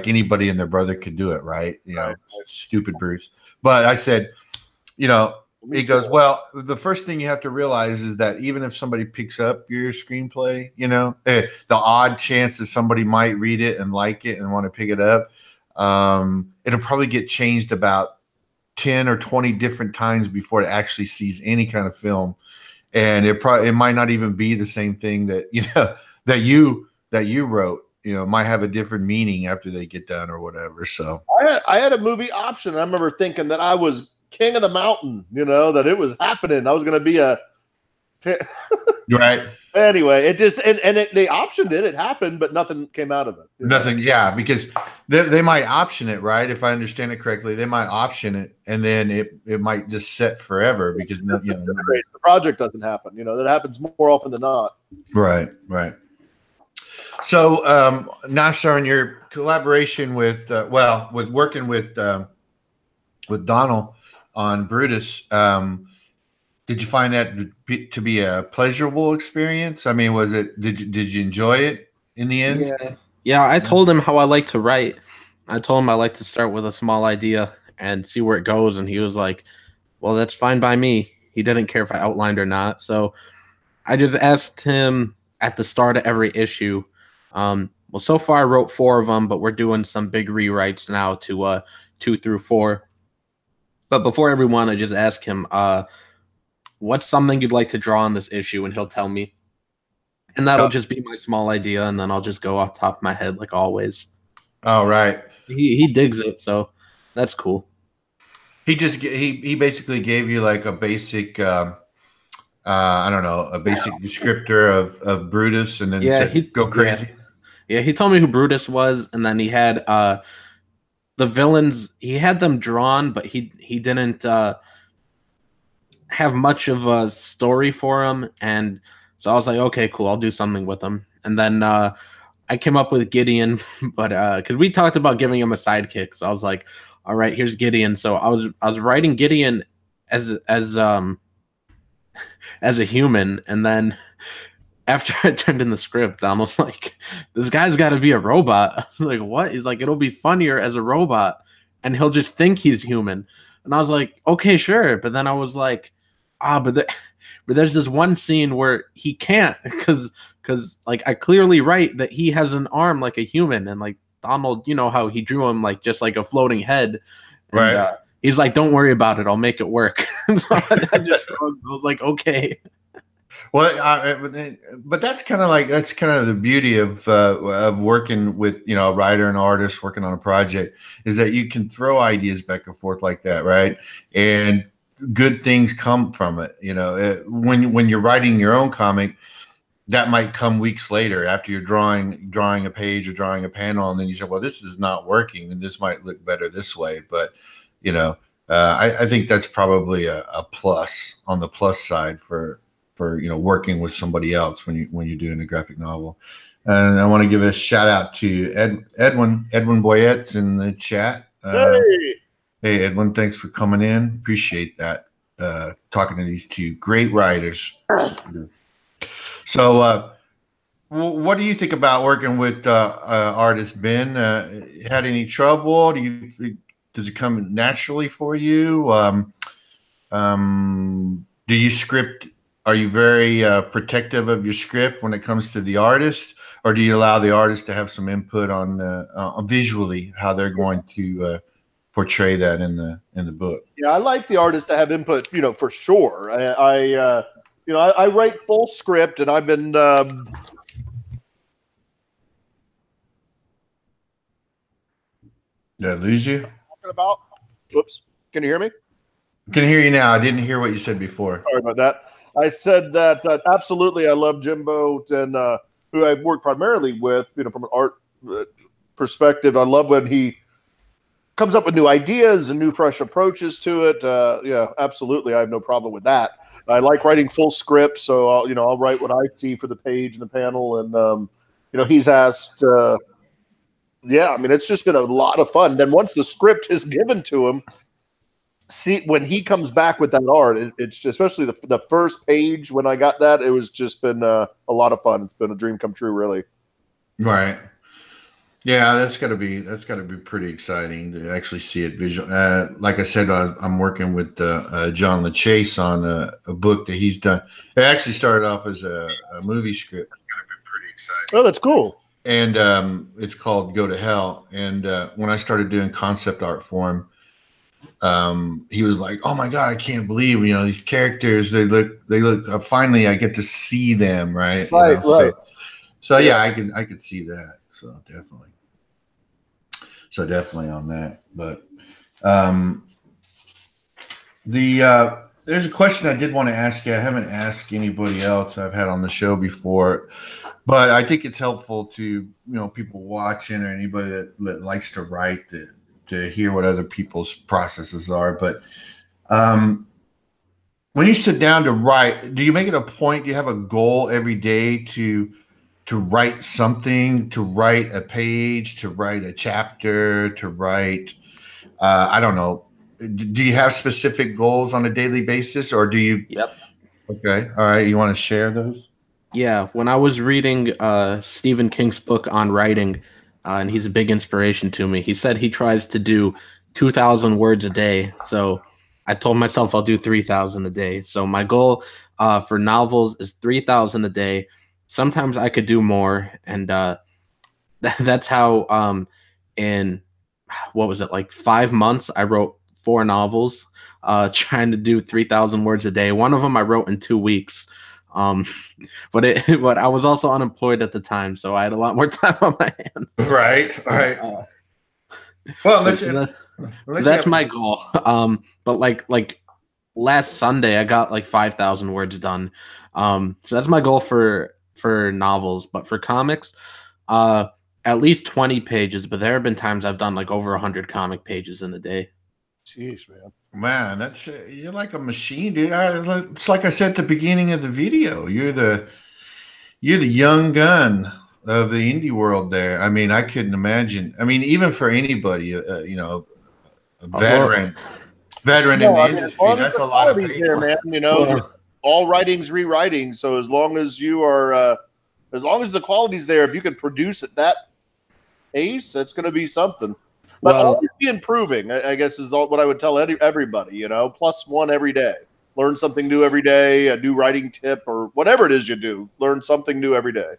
anybody and their brother could do it, right? Stupid Bruce. But I said, he goes, well, the first thing you have to realize is that even if somebody picks up your screenplay, the odd chance that somebody might read it and like it and want to pick it up, it'll probably get changed about 10 or 20 different times before it actually sees any kind of film. And it might not even be the same thing that, that you wrote. might have a different meaning after they get done or whatever. So I had a movie option. I remember thinking that I was king of the mountain, that it was happening. I was going to be a right. Anyway, it just they optioned it. It happened, but nothing came out of it. Nothing, yeah, because they might option it, right? If I understand it correctly, they might option it, and then it might just set forever because the project doesn't happen. That happens more often than not. Right. So, Nasser, in your collaboration with working with Donald on Brutus, did you find that to be a pleasurable experience? I mean, did you enjoy it in the end? Yeah. I told him how I like to write. I told him I like to start with a small idea and see where it goes, and he was like, "Well, that's fine by me." He didn't care if I outlined or not, so I just asked him at the start of every issue. Well, so far I wrote 4 of them, but we're doing some big rewrites now to 2 through 4. But before every one, I just ask him, what's something you'd like to draw on this issue? And he'll tell me. And that'll just be my small idea, and then I'll just go off the top of my head like always. Oh, right. He digs it, so that's cool. He basically gave you like a basic I don't know, a basic descriptor of Brutus, and then said, go crazy. Yeah, he told me who Brutus was, and then he had the villains. He had them drawn, but he didn't have much of a story for him, and so I was like, okay, cool, I'll do something with him. And then I came up with Gideon, but because we talked about giving him a sidekick, so I was like, all right, here's Gideon. So I was writing Gideon as a human, and then after I turned in the script, I'm almost like, this guy's got to be a robot. I was like, what? He's like, it'll be funnier as a robot, and he'll just think he's human. And I was like, okay, sure. But then I was like, but there's this one scene where he can't, because like I clearly write that he has an arm like a human, and like Donald, how he drew him like just like a floating head, and, right? He's like, don't worry about it, I'll make it work. So I was like, okay. Well, but that's kind of the beauty of working with a writer and artist working on a project, is that you can throw ideas back and forth like that, right? And good things come from it. When you're writing your own comic, that might come weeks later after you're drawing a page or drawing a panel, and then you say, well, this is not working, and this might look better this way. But I think that's probably a plus on the plus side for working with somebody else when you're doing a graphic novel. And I want to give a shout out to Edwin Boyette's in the chat. Hey Edwin, thanks for coming in. Appreciate that. Talking to these two great writers. So what do you think about working with artist Ben? Had any trouble? Does it come naturally for you? Do you script? Are you very protective of your script when it comes to the artist, or do you allow the artist to have some input on visually how they're going to portray that in the book? Yeah, I like the artist to have input, for sure. I write full script, and I've been did I lose you? About. Whoops. Can you hear me? I can hear you now. I didn't hear what you said before. Sorry about that. I said that absolutely I love Jimbo, and who I've worked primarily with, from an art perspective. I love when he comes up with new ideas and new fresh approaches to it. Yeah, absolutely. I have no problem with that. I like writing full script, so I'll write what I see for the page and the panel, and he's asked. Yeah, I mean, it's just been a lot of fun. Then once the script is given to him, see when he comes back with that art, it's just, especially the first page when I got that, it was just been a lot of fun. It's been a dream come true, really. Right. Yeah, that's got to be pretty exciting to actually see it visual. Like I said, I'm working with John LaChase on a book that he's done. It actually started off as a movie script. It's going to be pretty exciting. Oh, that's cool. And it's called Go to Hell. And when I started doing concept art for him, he was like, "Oh my God, I can't believe these characters. They look. Finally, I get to see them, right? Right, right. So yeah, I could see that. So definitely on that. But there's a question I did want to ask you. I haven't asked anybody else I've had on the show before, but I think it's helpful to people watching or anybody that likes to write to hear what other people's processes are. But when you sit down to write, do you make it a point? Do you have a goal every day to write something, to write a page, to write a chapter, to write? I don't know. Do you have specific goals on a daily basis, or do you? Yep. Okay. All right. You want to share those? Yeah. When I was reading Stephen King's book on writing, and he's a big inspiration to me, he said he tries to do 2,000 words a day. So I told myself I'll do 3,000 a day. So my goal for novels is 3,000 a day. Sometimes I could do more, and that's how in what was it, like 5 months I wrote 4 novels, trying to do 3,000 words a day. One of them I wrote in 2 weeks. But I was also unemployed at the time, so I had a lot more time on my hands. Right. Well, that's my goal. But like last Sunday, I got like 5,000 words done. So that's my goal for novels. But for comics, at least 20 pages. But there have been times I've done like over 100 comic pages in a day. Jeez, man. Man, that's you're like a machine, dude. It's like I said at the beginning of the video. You're the young gun of the indie world there. I mean, I couldn't imagine. I mean, even for anybody, a veteran in the industry, that's a lot of paper. There, man. All writing's rewriting. So as long as you are, as long as the quality's there, if you can produce at that pace, it's going to be something. But always be improving, I guess, is what I would tell everybody, +1 every day. Learn something new every day, a new writing tip, or whatever it is you do. Learn something new every day.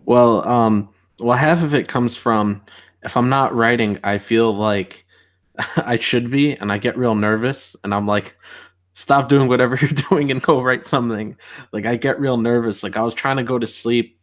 Well, half of it comes from, if I'm not writing, I feel like I should be, and I get real nervous, and I'm like, stop doing whatever you're doing and go write something. Like, I get real nervous. Like, I was trying to go to sleep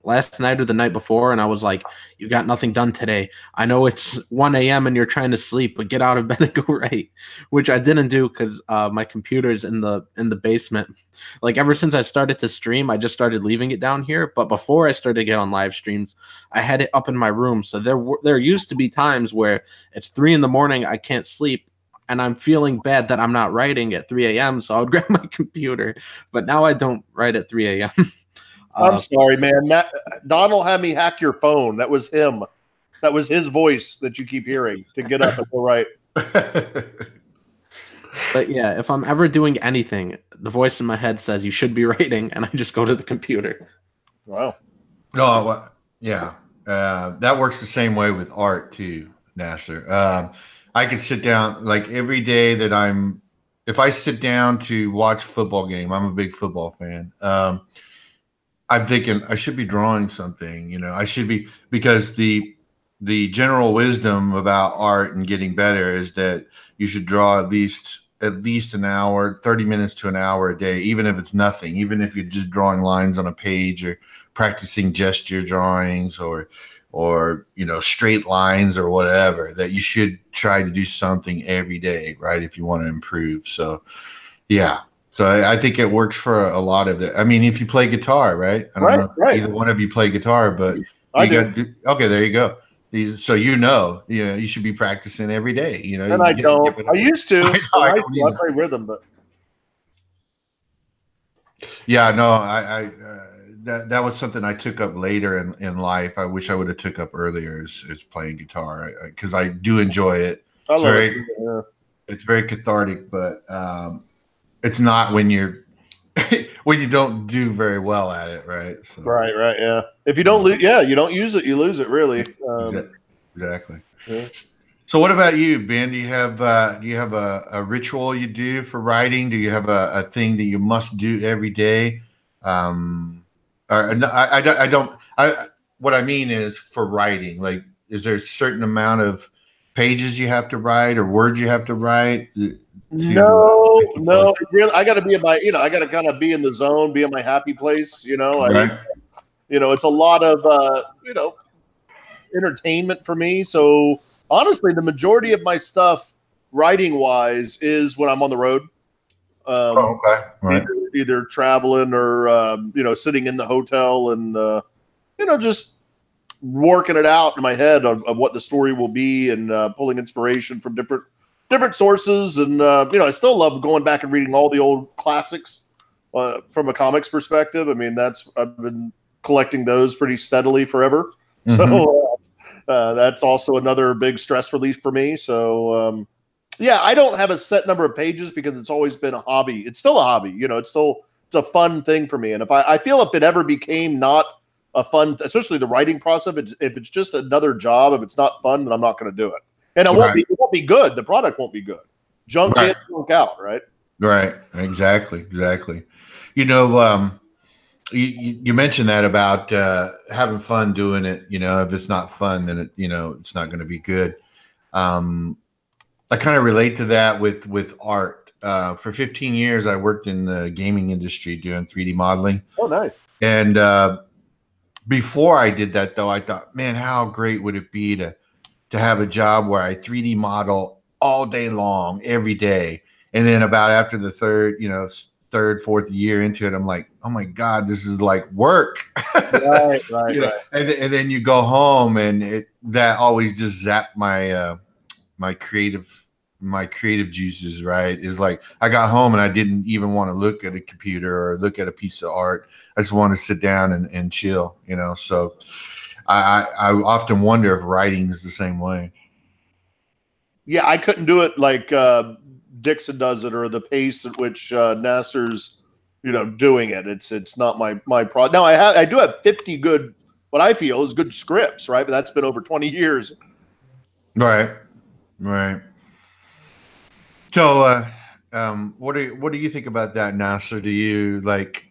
last night or the night before, and I was like, you got nothing done today. I know it's 1 a.m. and you're trying to sleep, but get out of bed and go write, which I didn't do because my computer's in the basement. Like, ever since I started to stream, I just started leaving it down here. But before I started to get on live streams, I had it up in my room. So there used to be times where it's 3 a.m, I can't sleep, and I'm feeling bad that I'm not writing at 3 a.m. So I would grab my computer. But now I don't write at 3 a.m. I'm sorry, man. Donald had me hack your phone. That was him. That was his voice that you keep hearing to get up and go right. But yeah, if I'm ever doing anything, the voice in my head says you should be writing, and I just go to the computer. Wow. Oh, yeah. That works the same way with art too, Nasser. I could sit down like every day that if I sit down to watch a football game, I'm a big football fan. I'm thinking I should be drawing something, I should be, because the general wisdom about art and getting better is that you should draw at least an hour, 30 minutes to an hour a day, even if it's nothing, even if you're just drawing lines on a page or practicing gesture drawings or straight lines or whatever, that you should try to do something every day, right? If you want to improve. So, yeah. So I think it works for a lot of it. I mean, if you play guitar, right? I don't know if either one of you play guitar, but okay, there you go. So you should be practicing every day. And I don't. I used to. I play rhythm, but yeah, no, I that was something I took up later in life. I wish I would have took up earlier is playing guitar, because I do enjoy it. It's very cathartic, but it's not when you don't do very well at it, right? So, right, yeah. If you don't you don't use it, you lose it, really. Exactly. Yeah. So, what about you, Ben? Do you have a ritual you do for writing? Do you have a thing that you must do every day? I don't. What I mean is for writing. Like, is there a certain amount of pages you have to write or words you have to write? No. Really, I got to be in my, I got to kind of be in the zone, be in my happy place. Right. It's a lot of entertainment for me. So honestly, the majority of my stuff, writing wise, is when I'm on the road. Okay, right. Either traveling or sitting in the hotel and just working it out in my head of what the story will be and pulling inspiration from different sources. And I still love going back and reading all the old classics from a comics perspective. I mean, I've been collecting those pretty steadily forever. Mm-hmm. So that's also another big stress relief for me. So I don't have a set number of pages because it's always been a hobby. It's still a hobby, it's a fun thing for me. And if I feel if it ever became not a fun, especially the writing process, if it's just another job, if it's not fun, then I'm not going to do it. And it won't be good. The product won't be good. Junk in, junk out, right? Right. Exactly. You mentioned that about having fun doing it. If it's not fun, then it's not going to be good. I kind of relate to that with art. For 15 years, I worked in the gaming industry doing 3D modeling. Oh, nice. And before I did that, though, I thought, man, how great would it be to have a job where I 3D model all day long, every day. And then about after the third, fourth year into it, I'm like, oh my God, this is like work. Right. And then you go home and that always just zapped my creative juices, right? Is like I got home and I didn't even want to look at a computer or look at a piece of art. I just want to sit down and chill, So I often wonder if writing is the same way. Yeah, I couldn't do it like Dixon does it, or the pace at which Nasser's, doing it. It's not my product. Now I do have 50 good, what I feel is good scripts, right? But that's been over 20 years. Right. So, what do you think about that, Nasser? Do you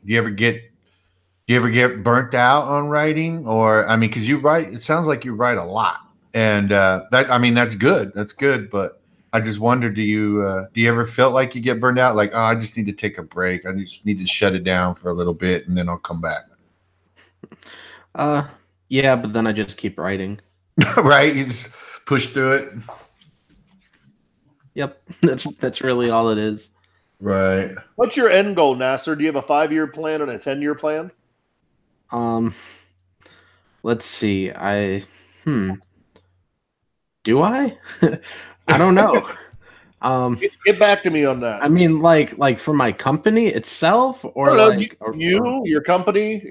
ever get burnt out on writing, or because you write? It sounds like you write a lot, and that's good. That's good, but I just wonder, do you ever feel like you get burned out? Like, I just need to take a break. I just need to shut it down for a little bit, and then I'll come back. Yeah, but then I just keep writing. Right, you just push through it. Yep, that's really all it is. Right. What's your end goal, Nasser? Do you have a 5-year plan and a 10-year plan? Let's see. Do I? I don't know. Get back to me on that. Like for my company itself, or your company,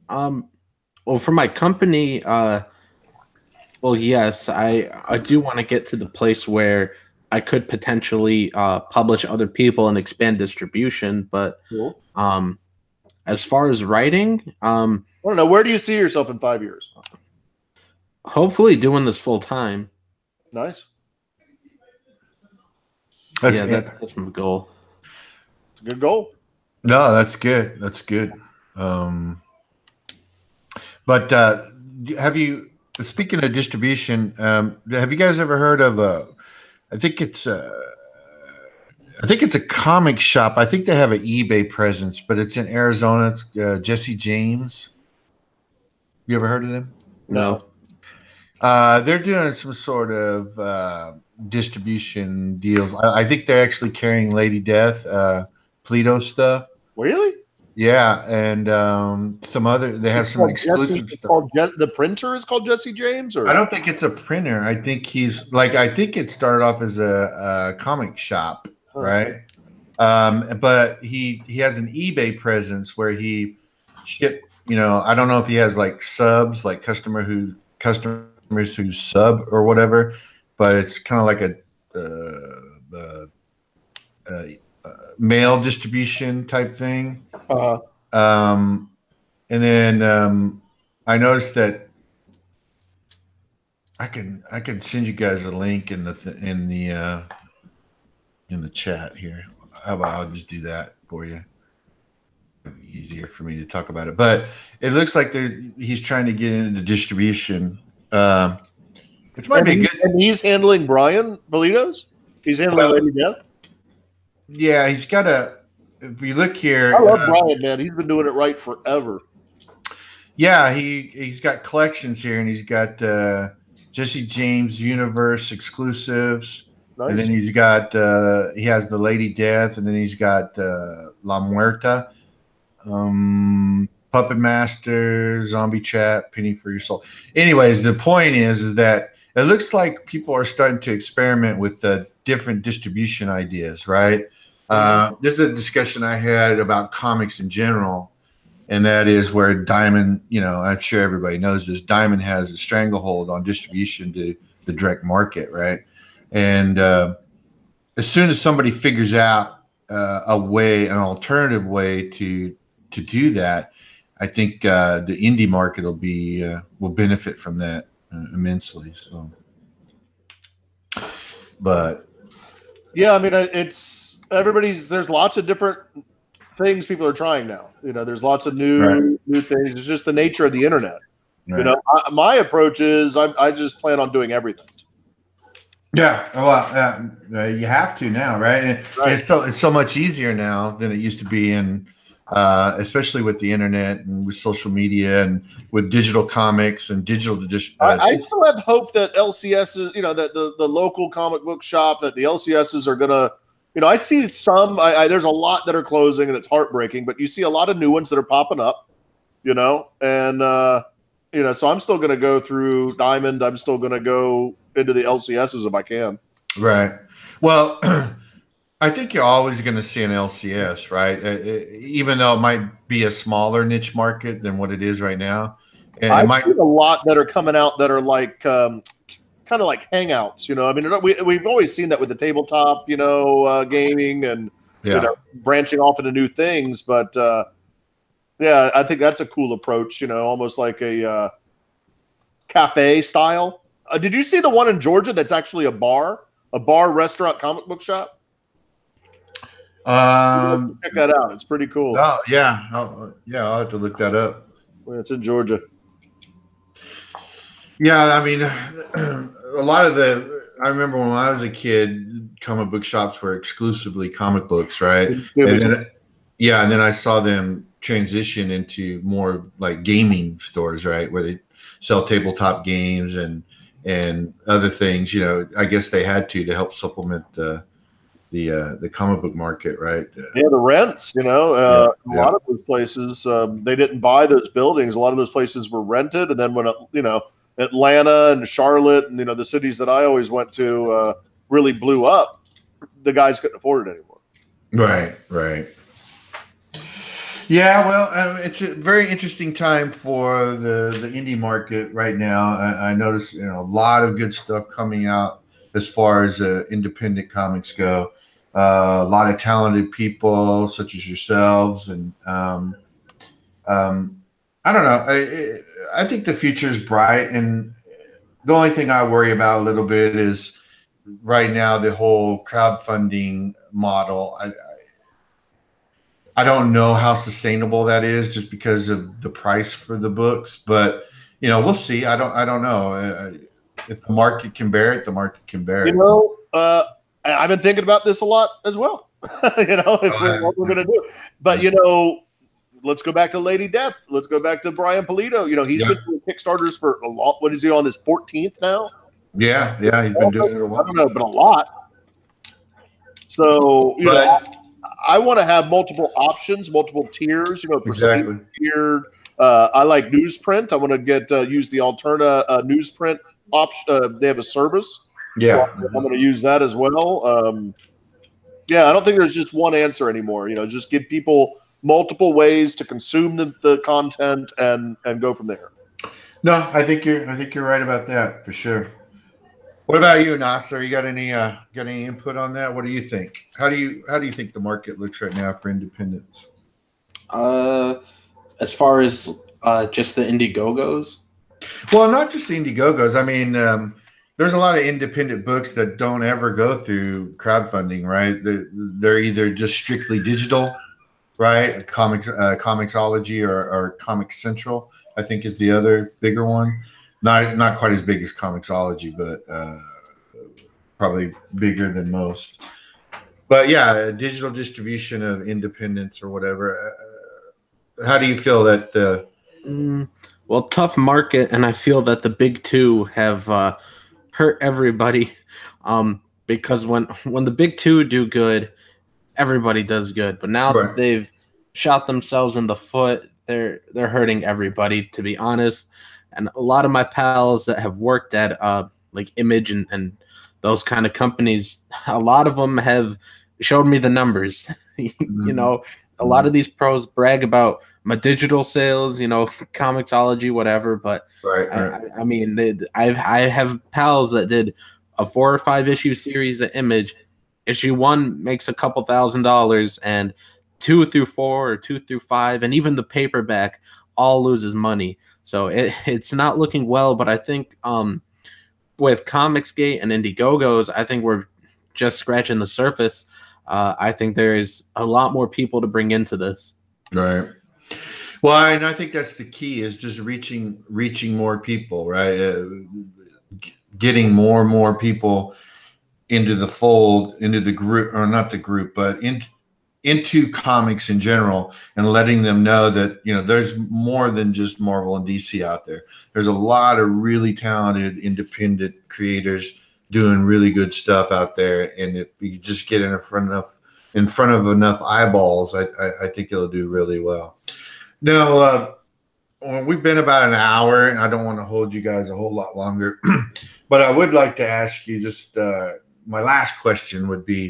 Well, for my company, well, yes, I do want to get to the place where I could potentially publish other people and expand distribution. But cool. As far as writing, I don't know. Where do you see yourself in 5 years? Hopefully doing this full time. Nice. That's my goal. It's a good goal. No, that's good. That's good. But have you, speaking of distribution, have you guys ever heard of I think it's a comic shop. I think they have an eBay presence, but it's in Arizona. It's Jesse James. You ever heard of them? No. They're doing some sort of distribution deals. I think they're actually carrying Lady Death, Pluto stuff. Really? Yeah, and some other. They have some exclusive stuff. The printer is called Jesse James, or I don't think it's a printer. I think I think it started off as a comic shop, right? But he has an eBay presence where he ship. I don't know if he has like subs, like customers who sub or whatever, but it's kind of like a mail distribution type thing. And then I noticed that I can send you guys a link in the chat here. How about I'll just do that for you? Easier for me to talk about it, but it looks like he's trying to get into distribution, which might be good. And he's handling Brian Bolitos. He's handling Lady Death. Yeah, he's got a. If you look here, I love Brian, man. He's been doing it right forever. Yeah, he's got collections here, and he's got Jesse James Universe exclusives, and then Nice. he's got he has the Lady Death, and then he's got La Muerta, Puppet Master, Zombie Chat, Penny for Your Soul. Anyways, the point is that it looks like people are starting to experiment with the different distribution ideas, right? This is a discussion I had about comics in general. And that is where Diamond, I'm sure everybody knows this. Diamond has a stranglehold on distribution to the direct market, right? And as soon as somebody figures out an alternative way to do that, I think the indie market will benefit from that immensely. So, but yeah, I mean, there's lots of different things people are trying now. There's lots of new things. It's just the nature of the internet. Right. My approach is I just plan on doing everything. Yeah, well, you have to now, right? And it's so much easier now than it used to be, and especially with the internet and with social media and with digital comics and digital. I still have hope that LCSs, that the local comic book shop, that the LCSs are gonna. I see some. There's a lot that are closing, and it's heartbreaking. But you see a lot of new ones that are popping up. And so I'm still going to go through Diamond. I'm still going to go into the LCSs if I can. Right. Well, I think you're always going to see an LCS, right? Even though it might be a smaller niche market than what it is right now. And I've seen a lot that are coming out that are like kind of like hangouts. I mean, we've always seen that with the tabletop, gaming and branching off into new things. But yeah, I think that's a cool approach. Almost like a cafe style. Did you see the one in Georgia that's actually a bar, restaurant, comic book shop? Check that out. It's pretty cool. Oh yeah, I'll have to look that up. It's in Georgia. Yeah, I mean, a lot of I remember when I was a kid, comic book shops were exclusively comic books, right? And then I saw them transition into more like gaming stores, right, where they sell tabletop games and other things. I guess they had to help supplement the comic book market, right? Yeah, the rents. A lot of those places they didn't buy those buildings. A lot of those places were rented, and then when Atlanta and Charlotte and the cities that I always went to really blew up, the guys couldn't afford it anymore. Right. Yeah, well, it's a very interesting time for the indie market right now. I noticed a lot of good stuff coming out as far as independent comics go. A lot of talented people such as yourselves, and I don't know. I think the future is bright, and the only thing I worry about a little bit is right now the whole crowdfunding model. I don't know how sustainable that is, just because of the price for the books. But we'll see. I don't know. If the market can bear it, the market can bear it. I've been thinking about this a lot as well. What we're gonna do. But let's go back to Lady Death. Let's go back to Brian Polito. He's been doing Kickstarters for a lot. What is he on his 14th now? Yeah, he's been doing it a while. I don't know, but a lot. So I want to have multiple options, multiple tiers. Exactly. Tiered. I like newsprint. I want to use the Alterna newsprint option. They have a service. Yeah, so I'm going to use that as well. I don't think there's just one answer anymore. Just give people multiple ways to consume the content and go from there. No, I think you're right about that for sure. What about you, Nasser? You got any input on that? What do you think? How do you think the market looks right now for independents? As far as just the Indiegogos? Well, not just the Indiegogos. I mean, there's a lot of independent books that don't ever go through crowdfunding, right? They're either just strictly digital, right? Comixology or Comic Central, I think, is the other bigger one. Not quite as big as Comixology, but probably bigger than most. But yeah, digital distribution of independents or whatever. How do you feel that Well, tough market, and I feel that the big two have hurt everybody. Because when the big two do good, everybody does good. But now that they've shot themselves in the foot, they're hurting everybody, to be honest. And a lot of my pals that have worked at like Image and those kind of companies, a lot of them have showed me the numbers. You know, a lot of these pros brag about my digital sales, you know, Comixology, whatever. But I mean, I have pals that did a 4 or 5 issue series at Image. Issue 1 makes a couple $1,000s, and 2 through 4 or 2 through 5, and even the paperback all loses money. So it's not looking well. But I think with Comicsgate and Indiegogos, I think we're just scratching the surface. I think there's a lot more people to bring into this. Right. Well, and I think that's the key, is just reaching more people, right? Getting more and more people into the fold, into the group, or not the group, but into comics in general, and letting them know that, you know, there's more than just Marvel and DC out there. There's a lot of really talented independent creators doing really good stuff out there, and if you just get in front of enough eyeballs, I think it'll do really well. Now, we've been about an hour, and I don't want to hold you guys a whole lot longer, but I would like to ask you just my last question would be,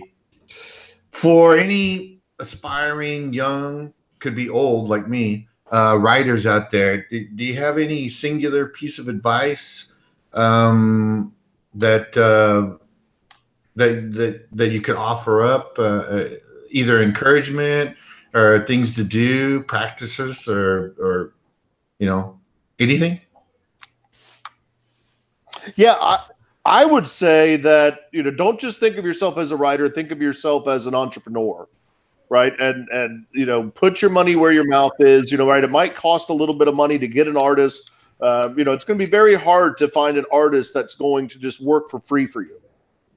for any aspiring young, could be old like me, writers out there, do you have any singular piece of advice that you could offer up, either encouragement or things to do, practices, or you know, anything? Yeah, I would say that, you know, don't just think of yourself as a writer, think of yourself as an entrepreneur, right? And you know, put your money where your mouth is, you know, right? It might cost a little bit of money to get an artist. You know, it's going to be very hard to find an artist that's going to just work for free for you.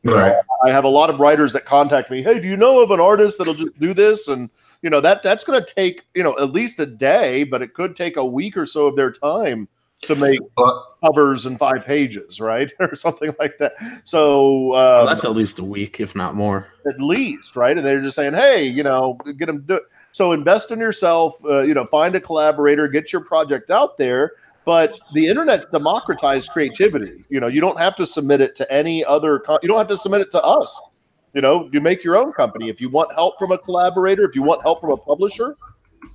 Right. I have a lot of writers that contact me. Hey, do you know of an artist that'll just do this? And you know, that's going to take, you know, at least a day, but it could take a week or so of their time to make covers in 5 pages, right? Or something like that. So well, that's at least a week, if not more. At least, right? And they're just saying, hey, you know, get them to do it. So invest in yourself, you know, find a collaborator, get your project out there. But the internet's democratized creativity. You know, you don't have to submit it to any other, you don't have to submit it to us. You know, you make your own company. If you want help from a collaborator, if you want help from a publisher,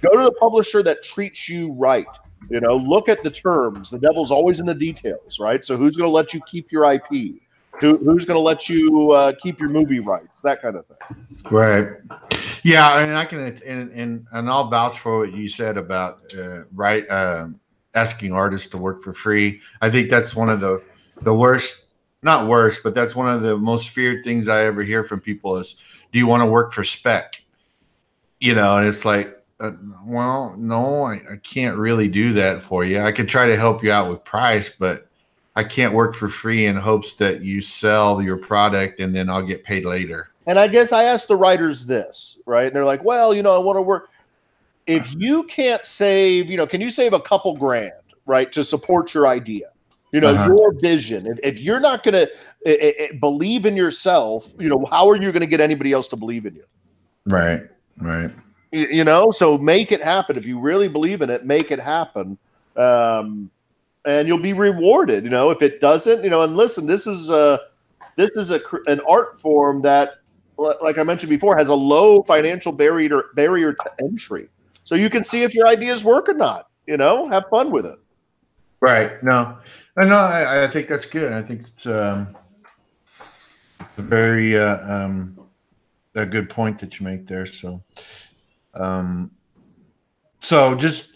go to the publisher that treats you right. You know, look at the terms. The devil's always in the details, right? So who's going to let you keep your IP? Who's going to let you keep your movie rights? That kind of thing. Right. Yeah, and I can and I'll vouch for what you said about asking artists to work for free. I think that's one of the worst, not worst, but that's one of the most feared things I ever hear from people is, do you want to work for spec? You know, and it's like, well, no, I can't really do that for you. I could try to help you out with price, but I can't work for free in hopes that you sell your product and then I'll get paid later. And I guess I asked the writers this, right? And they're like, well, you know, I want to work. If you can't save, you know, can you save a couple grand, right, to support your idea? You know, your vision. If you're not going to believe in yourself, you know, how are you going to get anybody else to believe in you? Right, right. You know, so make it happen. If you really believe in it, make it happen. And you'll be rewarded. You know, if it doesn't, you know, and listen, this is an art form that, like I mentioned before, has a low financial barrier to entry. So you can see if your ideas work or not. You know, have fun with it. Right. No, I think that's good. I think it's a very a good point that you make there. So, so just,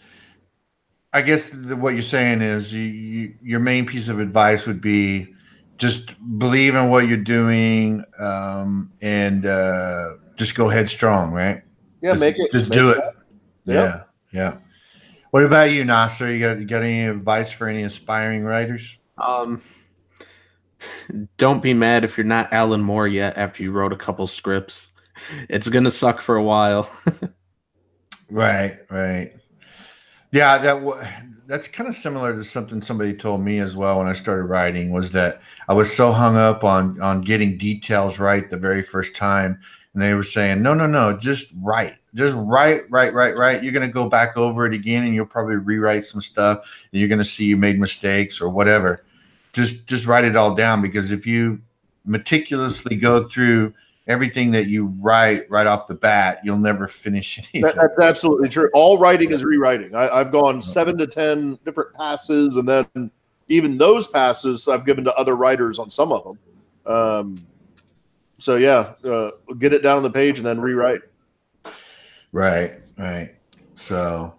I guess what you're saying is your main piece of advice would be just believe in what you're doing, and just go headstrong, right? Yeah, just do it. Yeah, yeah. What about you, Nasser? You got any advice for any aspiring writers? Don't be mad if you're not Alan Moore yet after you wrote a couple scripts. It's gonna suck for a while. Right, right. Yeah, that's kind of similar to something somebody told me as well when I started writing, was that I was so hung up on getting details right the very first time. And they were saying, no, just write. Just write. You're going to go back over it again and you'll probably rewrite some stuff and you're going to see you made mistakes or whatever. Just write it all down, because if you meticulously go through everything that you write right off the bat, you'll never finish anything. That's absolutely true. All writing is rewriting. I've gone 7 to 10 different passes, and then even those passes I've given to other writers on some of them. So yeah, get it down on the page and then rewrite. Right. So,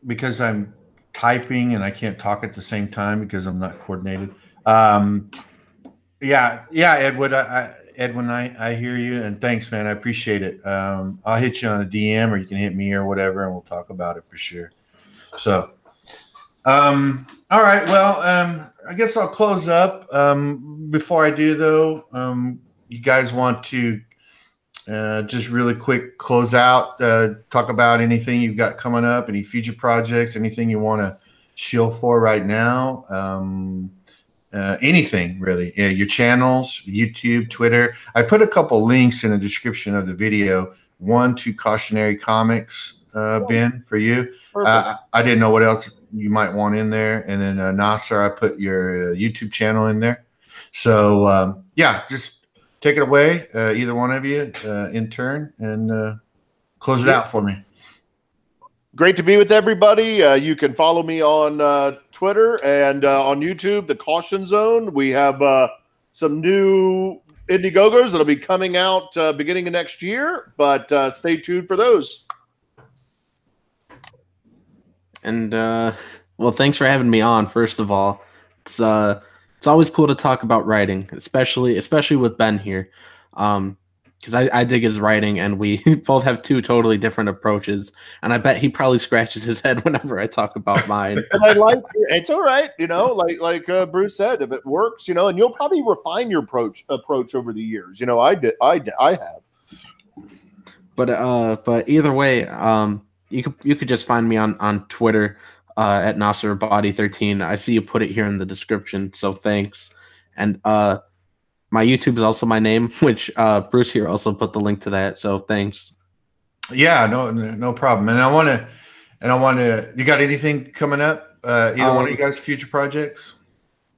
because I'm typing and I can't talk at the same time because I'm not coordinated. Yeah, Edwin, I hear you, and thanks, man. I appreciate it. I'll hit you on a DM, or you can hit me or whatever, and we'll talk about it for sure. So, all right. Well, I guess I'll close up. Before I do, though, you guys want to just really quick close out, talk about anything you've got coming up, any future projects, anything you want to shill for right now. Anything really, your channels, YouTube, Twitter. I put a couple links in the description of the video. One to Cautionary Comics, Ben, for you. I didn't know what else you might want in there. And then Nasser, I put your YouTube channel in there. So yeah, just take it away, either one of you, in turn, and close it out for me. Great to be with everybody. You can follow me on Twitter and on YouTube, The Caution Zone. We have some new Indiegogos that'll be coming out beginning of next year, but stay tuned for those. And well, thanks for having me on. First of all, it's always cool to talk about writing, especially with Ben here. Because I dig his writing, and we both have two totally different approaches. And I bet he probably scratches his head whenever I talk about mine. And I like it's all right, like Bruce said, if it works, and you'll probably refine your approach over the years. I have. But either way, you could just find me on Twitter at Nasser Rabadi 13. I see you put it here in the description, so thanks. And my YouTube is also my name, which Bruce here also put the link to that. So thanks. Yeah, no problem. And I want to. You got anything coming up? Either one of you guys' future projects?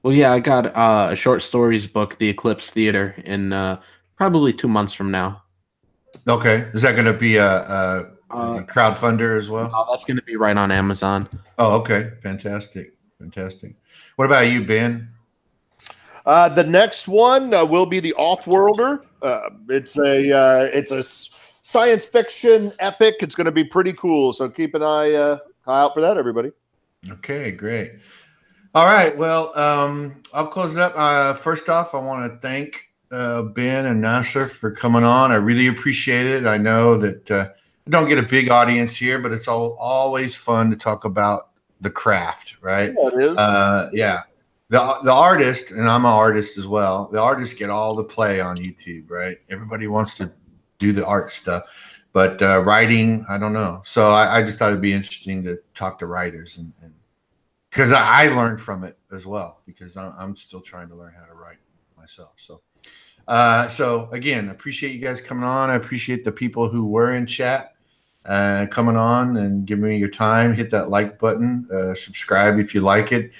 Well, yeah, I got a short stories book, The Eclipse Theater, in probably 2 months from now. Okay, is that going to be a crowdfunder as well? No, that's going to be right on Amazon. Oh, okay, fantastic. What about you, Ben? The next one will be The Offworlder. It's a science fiction epic. It's going to be pretty cool. So keep an eye out for that, everybody. Okay, great. All right. Well, I'll close it up. First off, I want to thank Ben and Nasser for coming on. I really appreciate it. I know that I don't get a big audience here, but it's always fun to talk about the craft, right? Yeah, it is. Yeah. The artist, and I'm an artist as well, the artists get all the play on YouTube, right? Everybody wants to do the art stuff. But writing, I don't know. So I just thought it'd be interesting to talk to writers, and because I learned from it as well, because I'm still trying to learn how to write myself. So again, appreciate you guys coming on. I appreciate the people who were in chat coming on and giving me your time. Hit that like button, subscribe if you like it.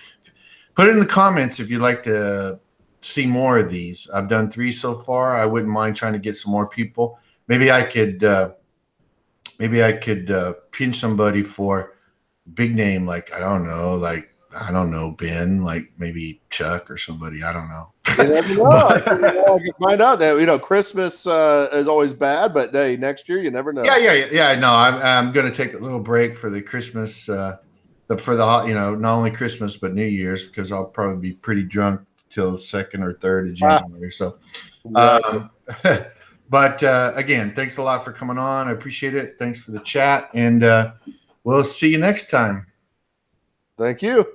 Put it in the comments if you'd like to see more of these. I've done 3 so far. I wouldn't mind trying to get some more people. Maybe I could pinch somebody for big name, like I don't know, Ben, like maybe Chuck or somebody. I don't know. You never know. I can find out that Christmas is always bad, but hey, next year you never know. Yeah. No, I'm going to take a little break for the Christmas. Not only Christmas but New Year's, because I'll probably be pretty drunk till 2nd or 3rd of January. So, but again, thanks a lot for coming on. I appreciate it. Thanks for the chat, and we'll see you next time. Thank you.